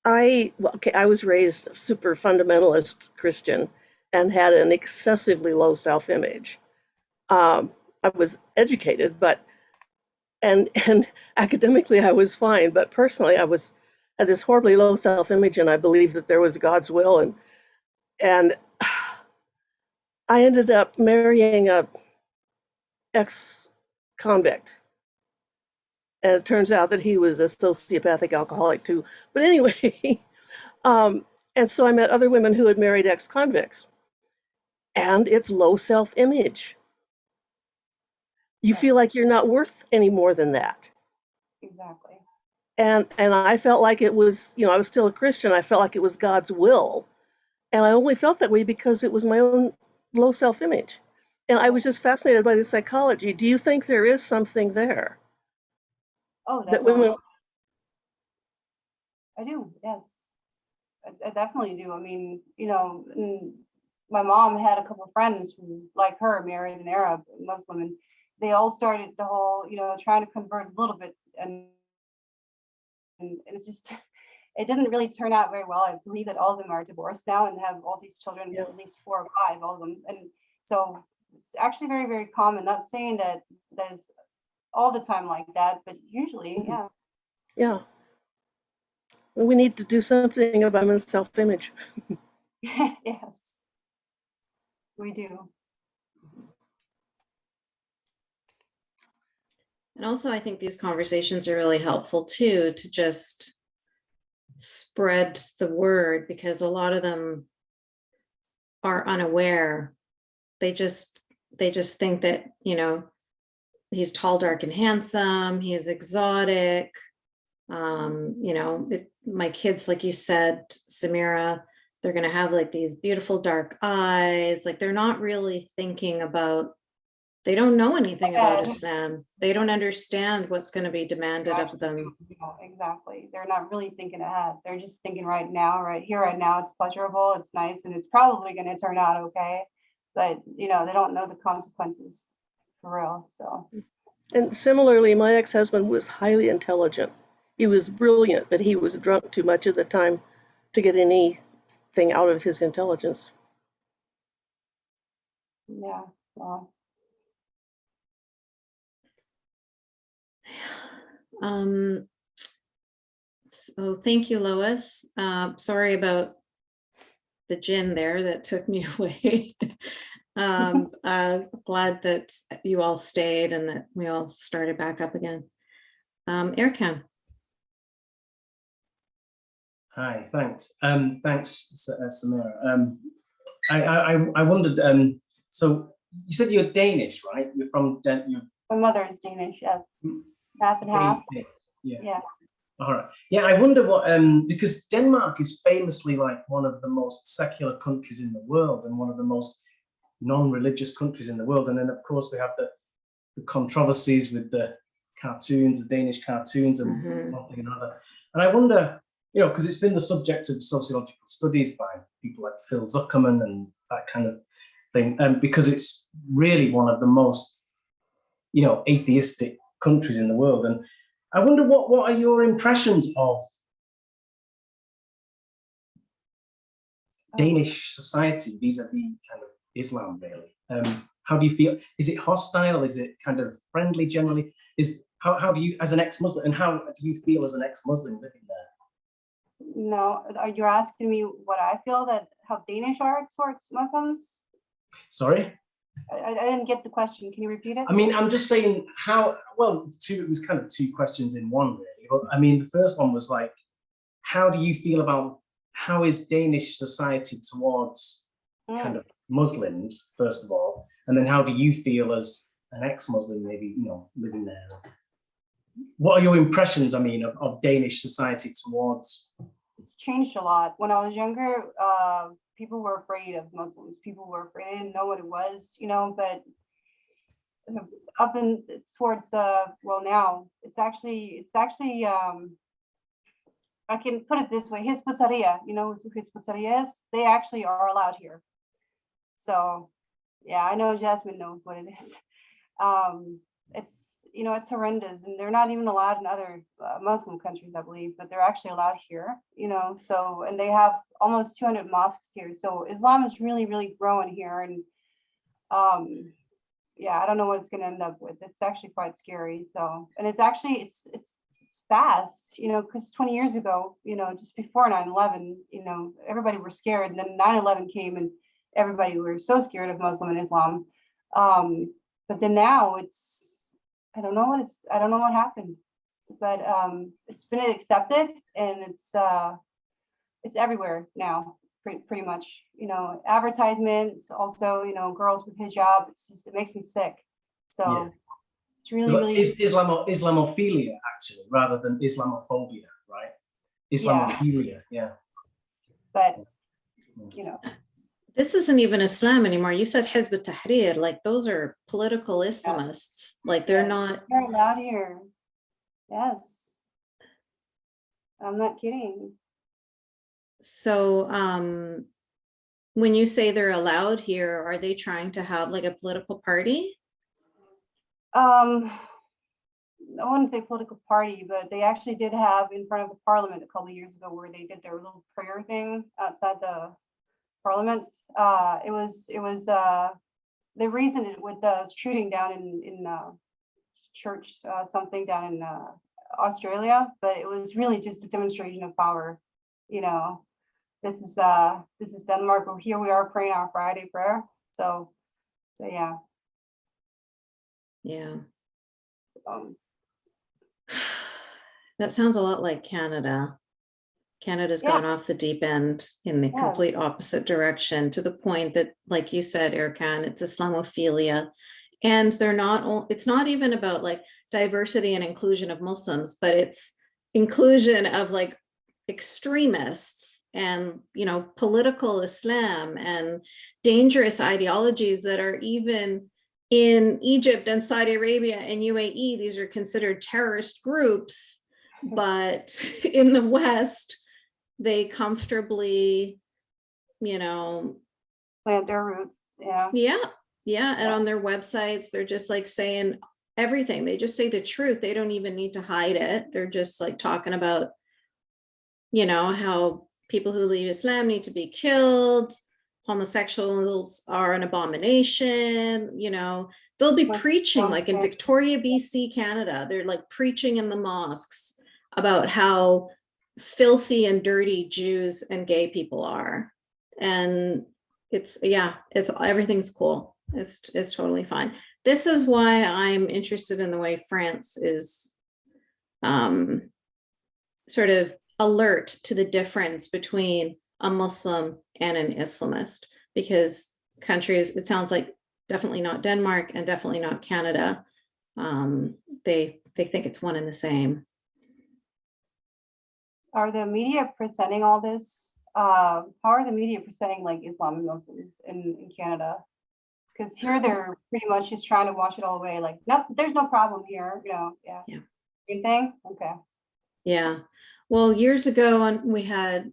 Speaker 5: I was raised super fundamentalist Christian and had an excessively low self-image. I was educated, and academically I was fine, but personally I had this horribly low self-image, and I believed that there was God's will, and I ended up marrying a ex-convict, and it turns out that he was a sociopathic alcoholic too. But anyway, and so I met other women who had married ex-convicts, and it's low self-image. You feel like you're not worth any more than that.
Speaker 2: Exactly.
Speaker 5: And I felt like it was, you know, I was still a Christian. I felt like it was God's will. And I only felt that way because it was my own low self-image. And I was just fascinated by the psychology. Do you think there is something there?
Speaker 2: Oh,
Speaker 5: that women.
Speaker 2: I do, yes. I definitely do. I mean, you know, my mom had a couple of friends who, like her, married an Arab Muslim, and they all started the whole, you know, trying to convert a little bit, and it's just, it didn't really turn out very well. I believe that all of them are divorced now and have all these children,
Speaker 5: Yeah.
Speaker 2: at least 4 or 5, all of them. And so it's actually very, very common. Not saying that that is all the time like that, but usually,
Speaker 5: Mhm.
Speaker 2: yeah.
Speaker 5: Yeah. We need to do something about women's self-image.
Speaker 2: Yes, we do.
Speaker 1: And also, I think these conversations are really helpful too, to just spread the word, because a lot of them are unaware. They just think that, you know, he's tall, dark, and handsome, he is exotic. You know, my kids, like you said, Samira, they're gonna have like these beautiful dark eyes. Like they're not really thinking about, they don't know anything about
Speaker 2: Ahead.
Speaker 1: Islam. They don't understand what's going to be demanded of
Speaker 2: Actually,
Speaker 1: them.
Speaker 2: you know, exactly. They're not really thinking ahead. They're just thinking right now, right here, right now. It's pleasurable, it's nice, and it's probably going to turn out okay. But you know, they don't know the consequences for real. So
Speaker 5: And similarly, my ex-husband was highly intelligent. He was brilliant, but he was drunk too much of the time to get anything out of his intelligence.
Speaker 2: yeah, well,
Speaker 1: So thank you, Lois. Sorry about the gin there that took me away. Glad that you all stayed and that we all started back up again. Erkan.
Speaker 4: Hi, thanks. Thanks, Samira. I wondered. So you said you're Danish, right? You're from you're
Speaker 2: my mother is Danish. Yes, half and half.
Speaker 4: Yeah.
Speaker 2: Yeah.
Speaker 4: All right. Yeah, I wonder what because Denmark is famously like one of the most secular countries in the world and one of the most non-religious countries in the world. And then of course we have the controversies with the cartoons, the Danish cartoons, and one thing and another. And I wonder, you know, because it's been the subject of sociological studies by people like Phil Zuckerman and that kind of thing, because it's really one of the most, you know, atheistic countries in the world. And I wonder what are your impressions of Danish society vis-a-vis kind of Islam, really? How do you feel? Is it hostile? Is it kind of friendly generally? How do you, as an ex-Muslim, and how do you feel as an ex-Muslim living there?
Speaker 2: No, are you asking me what I feel, that how Danish are towards Muslims?
Speaker 4: Sorry?
Speaker 2: I didn't get the question. Can you repeat it?
Speaker 4: I mean, I'm just saying how, well, it was kind of 2 questions in one, really. But I mean, the first one was like, how do you feel about, how is Danish society towards kind of Muslims, first of all? And then how do you feel as an ex-Muslim, maybe, you know, living there? What are your impressions, I mean, of Danish society towards?
Speaker 2: It's changed a lot. When I was younger, people were afraid of Muslims. People were afraid. They didn't know what it was, you know, but up in towards well, now it's actually I can put it this way: Hizb-ut-Tahrir, you know who Hizb-ut-Tahrir is? They actually are allowed here. So yeah, I know Yasmine knows what it is. It's, you know, it's horrendous, and they're not even allowed in other Muslim countries, I believe, but they're actually allowed here, you know. So, and they have almost 200 mosques here. So Islam is really, really growing here, and yeah, I don't know what it's going to end up with. It's actually quite scary. So, and it's actually it's fast, you know, because 20 years ago, you know, just before 9/11, you know, everybody were scared, and then 9/11 came, and everybody were so scared of Muslim and Islam. But then now it's, I don't know what happened, but it's been accepted, and it's everywhere now, pretty much, you know, advertisements, also, you know, girls with hijab. It's just, it makes me sick. So
Speaker 4: Yeah.
Speaker 2: it's really
Speaker 4: Is Islamophilia actually, rather than Islamophobia, right? Islamophilia, yeah.
Speaker 2: But you know,
Speaker 1: This isn't even Islam anymore. You said Hizb ut-Tahrir, like those are political Islamists. Like they're not.
Speaker 2: they're allowed here. Yes, I'm not kidding.
Speaker 1: So when you say they're allowed here, are they trying to have like a political party?
Speaker 2: I wouldn't say political party, but they actually did have in front of the parliament a couple of years ago where they did their little prayer thing outside the parliaments. It was the reason it with the shooting down in church something down in Australia, but it was really just a demonstration of power. You know, this is Denmark. Well, here we are praying our Friday prayer. So yeah.
Speaker 1: Yeah.
Speaker 2: Um,
Speaker 1: That sounds a lot like Canada. Canada's
Speaker 2: Yeah.
Speaker 1: gone off the deep end in the
Speaker 2: Yeah.
Speaker 1: complete opposite direction, to the point that, like you said, Erkan, it's Islamophilia. And it's not even about like diversity and inclusion of Muslims, but it's inclusion of like extremists and, you know, political Islam and dangerous ideologies that are even in Egypt and Saudi Arabia and UAE. These are considered terrorist groups, but in the West, they comfortably, you know,
Speaker 2: plant their roots. Yeah.
Speaker 1: Yeah. And on their websites, they're just like saying everything. They just say the truth. They don't even need to hide it. They're just like talking about, you know, how people who leave Islam need to be killed. Homosexuals are an abomination. You know, they'll be preaching like in Victoria, BC, Canada. They're like preaching in the mosques about how filthy and dirty Jews and gay people are. And it's everything's cool. It's totally fine. This is why I'm interested in the way France is sort of alert to the difference between a Muslim and an Islamist, because countries, it sounds like definitely not Denmark and definitely not Canada. They think it's one and the same.
Speaker 2: Are the media presenting all this? How are the media presenting like Islam and Muslims in Canada? Because here they're pretty much just trying to wash it all away. Like, no, there's no problem here. You know, yeah. Same thing. Okay.
Speaker 1: Yeah. Well, years ago, we had,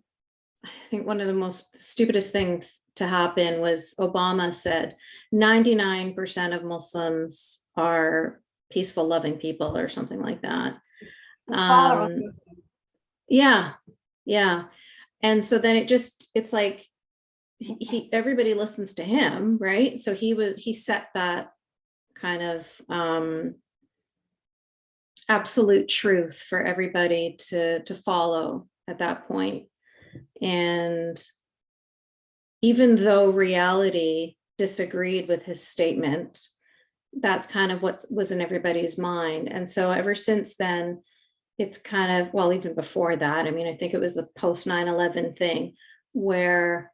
Speaker 1: I think one of the most stupidest things to happen was Obama said 99% of Muslims are peaceful, loving people, or something like that. Yeah. And so then it's like everybody listens to him, right? So he set that kind of absolute truth for everybody to follow at that point. And even though reality disagreed with his statement, that's kind of what was in everybody's mind. And so ever since then, it's kind of, well, even before that, I mean, I think it was a post 9/11 thing where,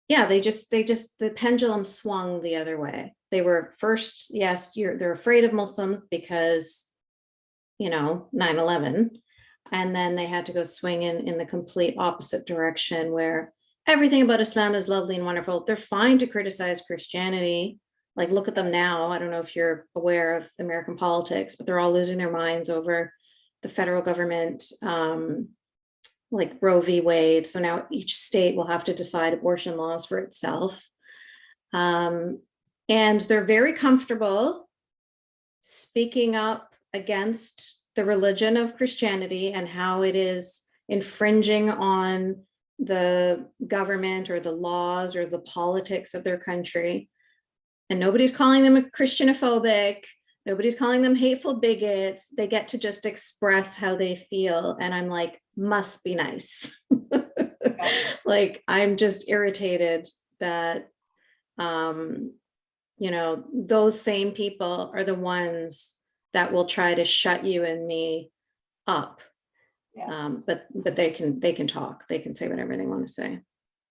Speaker 1: yeah, the pendulum swung the other way. They were first, yes, they're afraid of Muslims because, you know, 9/11. And then they had to go swing in the complete opposite direction where everything about Islam is lovely and wonderful. They're fine to criticize Christianity. Like, look at them now. I don't know if you're aware of American politics, but they're all losing their minds over the federal government, like Roe v. Wade. So now each state will have to decide abortion laws for itself. And they're very comfortable speaking up against the religion of Christianity and how it is infringing on the government or the laws or the politics of their country. And nobody's calling them Christianophobic. Nobody's calling them hateful bigots. They get to just express how they feel. And I'm like, must be nice. Like, I'm just irritated that, you know, those same people are the ones that will try to shut you and me up. Yes. But they can talk. They can say whatever they want to say.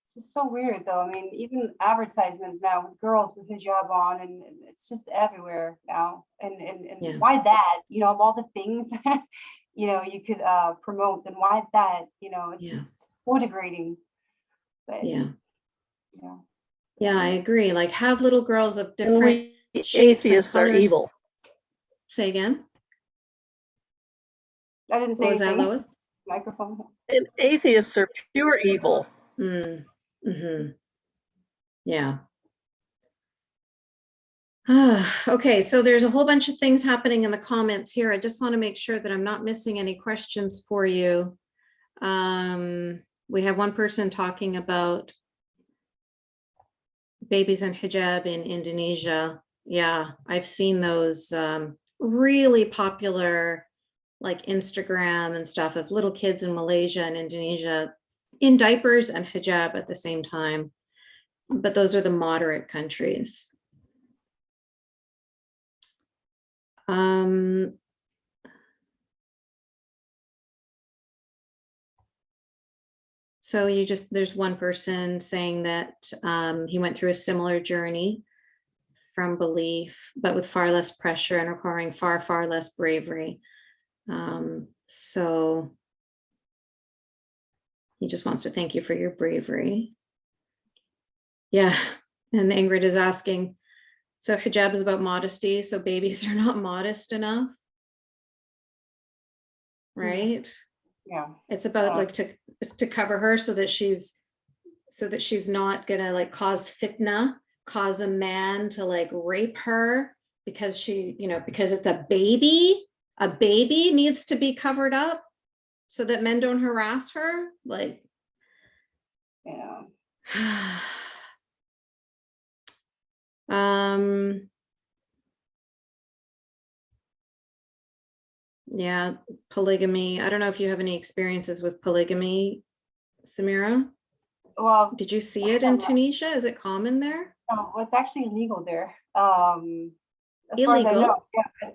Speaker 2: It's just so weird, though. I mean, even advertisements now with girls with hijab on, and it's just everywhere now. And
Speaker 1: Yeah.
Speaker 2: Why that? You know, of all the things, you know, you could promote, then why that? You know, it's just so degrading. But,
Speaker 1: yeah, I agree. Like, have little girls of different shapes
Speaker 5: atheists
Speaker 1: and
Speaker 5: are
Speaker 1: colors.
Speaker 5: evil.
Speaker 1: Say again.
Speaker 2: I didn't say
Speaker 1: What was that,
Speaker 2: anything.
Speaker 1: Lois?
Speaker 2: Microphone.
Speaker 5: And atheists are pure evil.
Speaker 1: Mm-hmm. Yeah. Okay, so there's a whole bunch of things happening in the comments here. I just want to make sure that I'm not missing any questions for you. We have one person talking about babies in hijab in Indonesia. Yeah, I've seen those really popular, like Instagram and stuff, of little kids in Malaysia and Indonesia in diapers and hijab at the same time. But those are the moderate countries. So there's one person saying that he went through a similar journey from belief, but with far less pressure and requiring far, far less bravery. So he just wants to thank you for your bravery. Yeah, and Ingrid is asking, so hijab is about modesty, so babies are not modest enough, right?
Speaker 2: Yeah.
Speaker 1: It's about like to cover her so that she's not gonna like cause fitna, cause a man to like rape her because because it's a baby. A baby needs to be covered up so that men don't harass her. Like,
Speaker 2: Yeah.
Speaker 1: Yeah, polygamy. I don't know if you have any experiences with polygamy, Samira.
Speaker 2: Well,
Speaker 1: did you see it in Tunisia? Is it common there?
Speaker 2: No, it's actually illegal there. As far as I know, yeah, I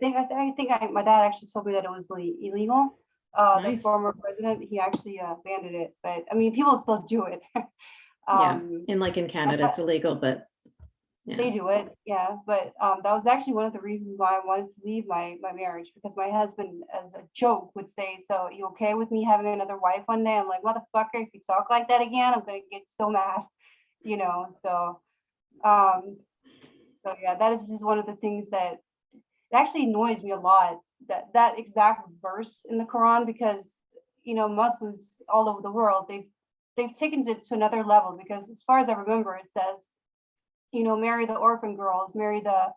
Speaker 2: think my dad actually told me that it was illegal.
Speaker 1: Nice.
Speaker 2: The former president, he actually banned it, but I mean, people still do it.
Speaker 1: Yeah, in Canada, it's illegal, but yeah.
Speaker 2: They do it, yeah. But that was actually one of the reasons why I wanted to leave my marriage, because my husband, as a joke, would say, "So are you okay with me having another wife one day?" I'm like, "Motherfucker, if you talk like that again, I'm gonna get so mad," So, so yeah, that is just one of the things that it actually annoys me a lot. That exact verse in the Quran, because Muslims all over the world, they've taken it to another level, because as far as I remember, it says, marry the orphan girls, marry the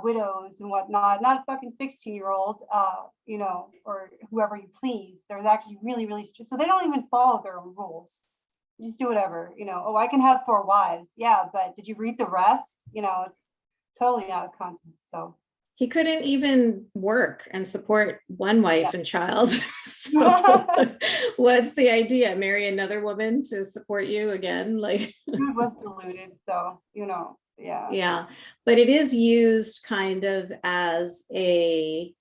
Speaker 2: widows and whatnot, not a fucking 16-year-old, or whoever you please. There's actually really, really strict. So they don't even follow their own rules. You just do whatever, oh, I can have 4 wives. Yeah, but did you read the rest? It's totally out of context. So
Speaker 1: he couldn't even work and support one wife and child. So what's the idea? Marry another woman to support you again? Like,
Speaker 2: dude was deluded. So, yeah.
Speaker 1: Yeah, but it is used kind of as a,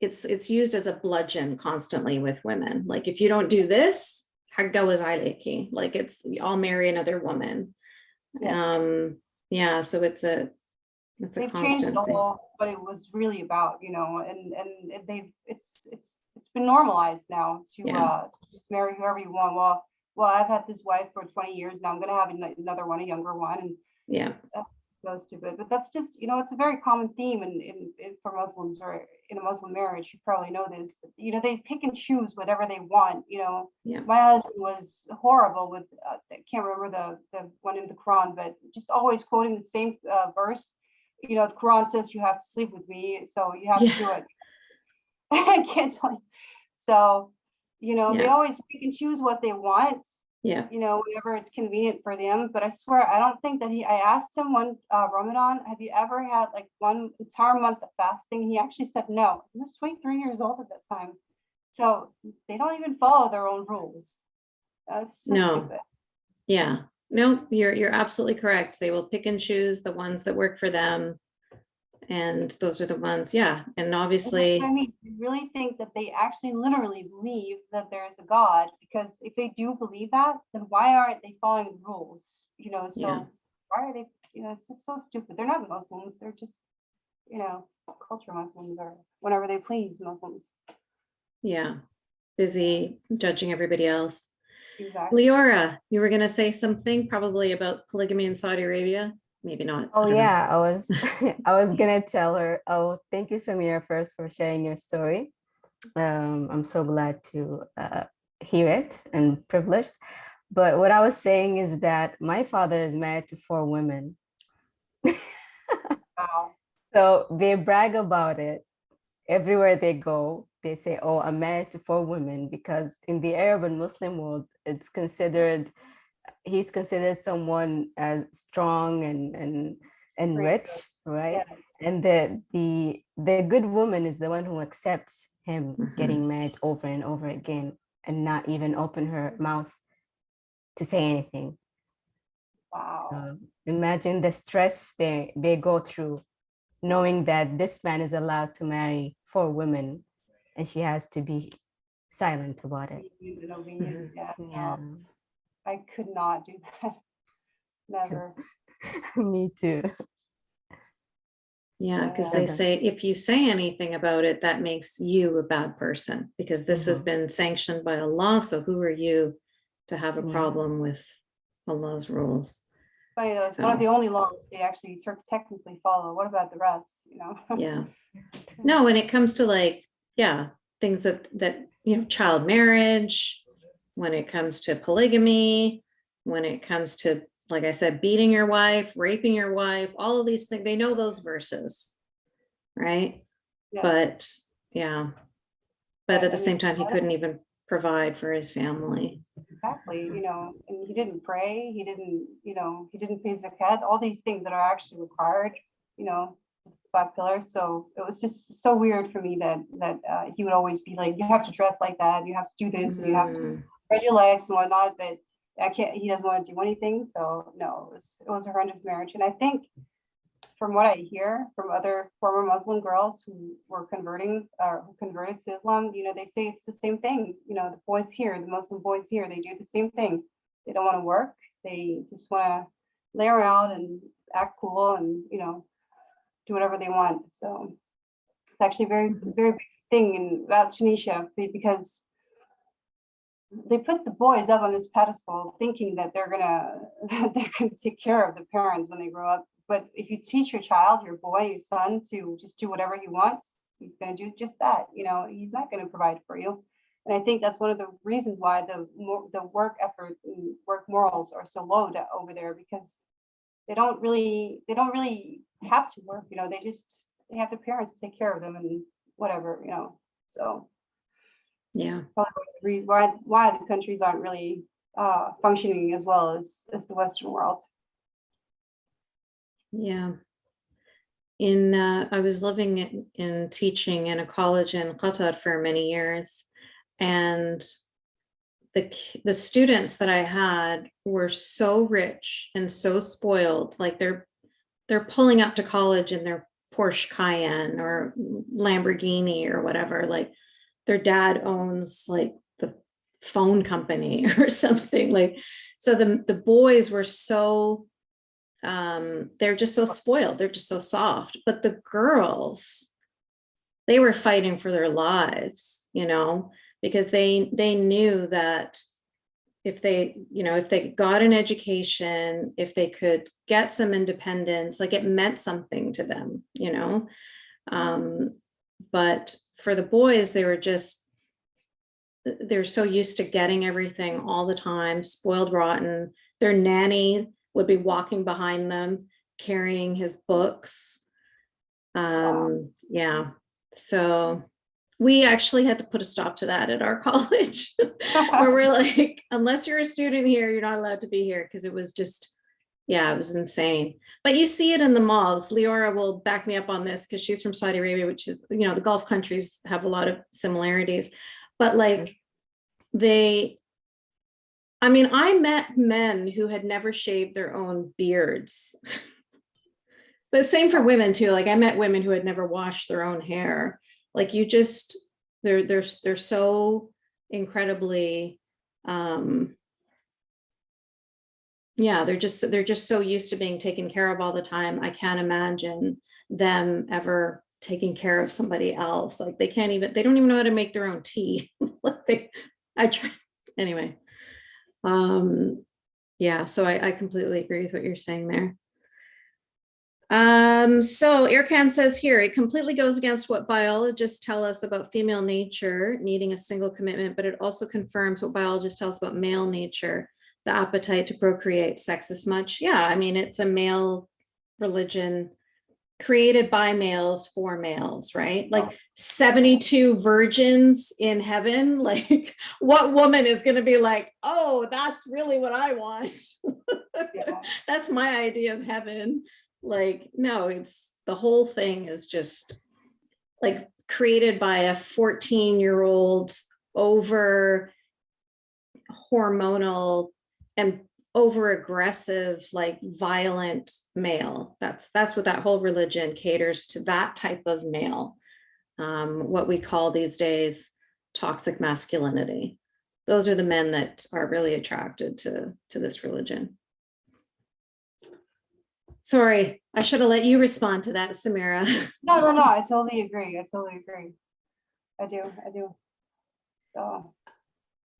Speaker 1: it's used as a bludgeon constantly with women. Like, if you don't do this, like I'll marry another woman. Yes. Yeah, so it's a
Speaker 2: they've
Speaker 1: constant
Speaker 2: changed the whole what it was really about, and it's been normalized now to just marry whoever you want. Well, I've had this wife for 20 years now. I'm gonna have another one, a younger one, and
Speaker 1: yeah,
Speaker 2: that's so stupid. But that's just it's a very common theme in for Muslims, or in a Muslim marriage. You probably know this. They pick and choose whatever they want.
Speaker 1: Yeah.
Speaker 2: My husband was horrible with I can't remember the one in the Quran, but just always quoting the same verse. The Quran says you have to sleep with me, so you have to do it. I can't tell you. So, they always pick and choose what they want.
Speaker 1: Yeah.
Speaker 2: Whenever it's convenient for them. But I swear, I don't think that I asked him one Ramadan, have you ever had like one entire month of fasting? He actually said no. He was 23 years old at that time. So they don't even follow their own rules. That's so stupid.
Speaker 1: Yeah. No, you're absolutely correct. They will pick and choose the ones that work for them. And those are the ones, and obviously,
Speaker 2: I mean, I really think that they actually literally believe that there is a God, because if they do believe that, then why aren't they following the rules? So why are they, it's just so stupid. They're not Muslims, they're just, culture Muslims, or whenever they please Muslims.
Speaker 1: Yeah, busy judging everybody else.
Speaker 2: Exactly.
Speaker 1: Leora, you were going to say something probably about polygamy in Saudi Arabia. Maybe not.
Speaker 6: Oh yeah, I was gonna tell her. Oh, thank you, Samira, first for sharing your story. I'm so glad to hear it and privileged. But what I was saying is that my father is married to 4 women.
Speaker 2: Wow.
Speaker 6: So they brag about it everywhere they go. They say, oh, I'm married to 4 women, because in the Arab and Muslim world, he's considered someone as strong and
Speaker 2: Great.
Speaker 6: rich, right?
Speaker 2: Yes.
Speaker 6: And the good woman is the one who accepts him
Speaker 1: Mhm.
Speaker 6: getting married over and over again and not even open her mouth to say anything.
Speaker 2: Wow.
Speaker 6: So imagine the stress they go through, knowing that this man is allowed to marry 4 women and she has to be silent about it.
Speaker 2: Yeah.
Speaker 6: Yeah.
Speaker 2: No, I could not do that. Never.
Speaker 6: Me too.
Speaker 1: Yeah, because
Speaker 2: Yeah.
Speaker 1: they say if you say anything about it, that makes you a bad person, because this has
Speaker 6: Mhm.
Speaker 1: been sanctioned by Allah. So who are you to have a
Speaker 6: Yeah.
Speaker 1: problem with Allah's rules?
Speaker 2: Funny though, it's one of
Speaker 1: So,
Speaker 2: the only laws they actually technically follow. What about the rest, you know?
Speaker 1: yeah. No, when it comes to like, yeah, things that child marriage, when it comes to polygamy, when it comes to, like I said, beating your wife, raping your wife, all of these things, they know those verses, right? But
Speaker 2: Yes.
Speaker 1: yeah, but
Speaker 2: But,
Speaker 1: at the
Speaker 2: I
Speaker 1: same
Speaker 2: mean,
Speaker 1: time, he couldn't even provide for his family.
Speaker 2: exactly, you know, and he didn't pray, he didn't, he didn't pay zakat, all these things that are actually required, you know, 5 pillars. So it was just so weird for me that he would always be like, you have to dress like that, you have to do this, and you have to
Speaker 1: Mm,
Speaker 2: spread your legs and whatnot, but he doesn't want to do anything. So no, it was a horrendous marriage. And I think from what I hear from other former Muslim girls who were who converted to Islam, they say it's the same thing. The boys here, the Muslim boys here, they do the same thing. They don't want to work. They just want to lay around and act cool and, do whatever they want. So it's actually a very, very big thing about Tunisia, because they put the boys up on this pedestal thinking that they're gonna take care of the parents when they grow up. But if you teach your child, your boy, your son, to just do whatever he wants, he's gonna do just that. He's not gonna provide for you. And I think that's one of the reasons why the work effort and work morals are so low over there, because they don't really have to work. They have their parents to take care of them and whatever. So
Speaker 1: yeah.
Speaker 2: probably why the countries aren't really functioning as well as the Western world.
Speaker 1: Yeah. I was living in teaching in a college in Qatar for many years, and the students that I had were so rich and so spoiled. Like they're pulling up to college in their Porsche Cayenne or Lamborghini or whatever. Like their dad owns like the phone company or something. Like, so the boys were so they're just so spoiled, they're just so soft. But the girls, they were fighting for their lives, because they knew that if they got an education, if they could get some independence, like it meant something to them. But for the boys, they're so used to getting everything all the time, spoiled rotten. Their nanny would be walking behind them carrying his books. Yeah, so we actually had to put a stop to that at our college, where we're like, unless you're a student here, you're not allowed to be here, because it was just, yeah, it was insane. But you see it in the malls. Leora will back me up on this because she's from Saudi Arabia, which is, the Gulf countries have a lot of similarities. But like I met men who had never shaved their own beards. But same for women too. Like I met women who had never washed their own hair. Like they're so incredibly, they're just so used to being taken care of all the time. I can't imagine them ever taking care of somebody else. Like they don't even know how to make their own tea. I try anyway. Yeah, so I completely agree with what you're saying there. So Erkan says here, it completely goes against what biologists tell us about female nature needing a single commitment, but it also confirms what biologists tell us about male nature, the appetite to procreate, sex as much. Yeah, I mean, it's a male religion created by males for males, right? Like 72 virgins in heaven. Like, what woman is going to be like, oh, that's really what I want?
Speaker 2: Yeah.
Speaker 1: That's my idea of heaven. Like, no, it's the whole thing is just like created by a 14-year-old over hormonal and over aggressive, like violent male. That's what that whole religion caters to, that type of male. What we call these days toxic masculinity. Those are the men that are really attracted to this religion. Sorry, I should have let you respond to that, Samira.
Speaker 2: No, I totally agree. I do. So.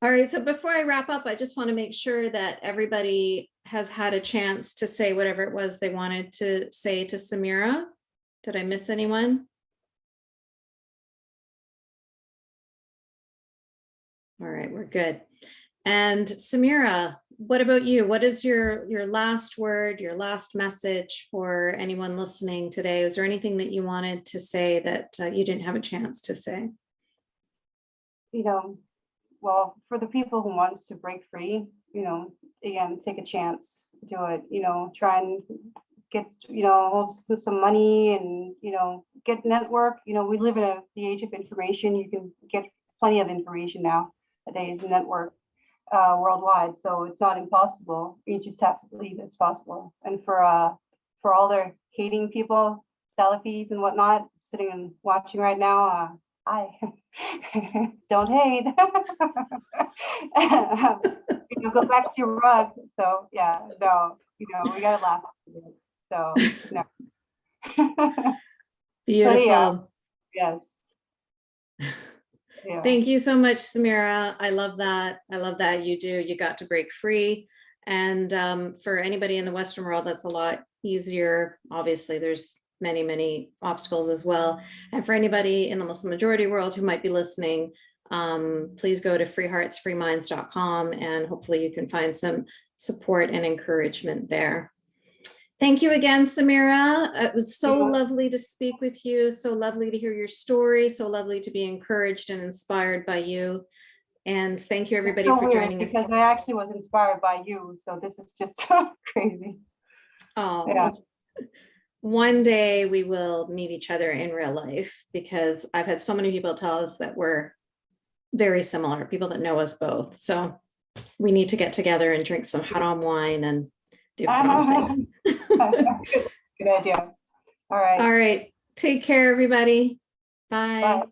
Speaker 1: All right, so before I wrap up, I just want to make sure that everybody has had a chance to say whatever it was they wanted to say to Samira. Did I miss anyone? All right, we're good. And Samira, what about you? What is your last word, your last message for anyone listening today? Was there anything that you wanted to say that you didn't have a chance to say?
Speaker 2: You know, well, for the people who wants to break free, you know, again, take a chance, do it, you know, try and get, you know, some money and, you know, get network. You know, we live in the age of information. You can get plenty of information nowadays, network worldwide. So it's not impossible. You just have to believe it's possible. And for all the hating people, selfies and whatnot, sitting and watching right now, hi. Don't hate. You know, go back to your rug. So yeah, no, you know, we gotta laugh. So no.
Speaker 1: Beautiful.
Speaker 2: Yeah, yes. Yeah.
Speaker 1: Thank you so much, Samira. I love that. I love that you got to break free. And for anybody in the Western world, that's a lot easier. Obviously, there's many obstacles as well. And for anybody in the Muslim majority world who might be listening, please go to freeheartsfreeminds.com and hopefully you can find some support and encouragement there. Thank you again, Samira. It was so lovely to speak with you, so lovely to hear your story, so lovely to be encouraged and inspired by you. And thank you everybody for joining us.
Speaker 2: Because I actually was inspired by you, so this is just crazy.
Speaker 1: Oh,
Speaker 2: yeah.
Speaker 1: One day we will meet each other in real life, because I've had so many people tell us that we're very similar, people that know us both. So we need to get together and drink some haram wine and do haram things.
Speaker 2: Good idea. All right.
Speaker 1: All right. Take care, everybody. Bye.
Speaker 2: Bye.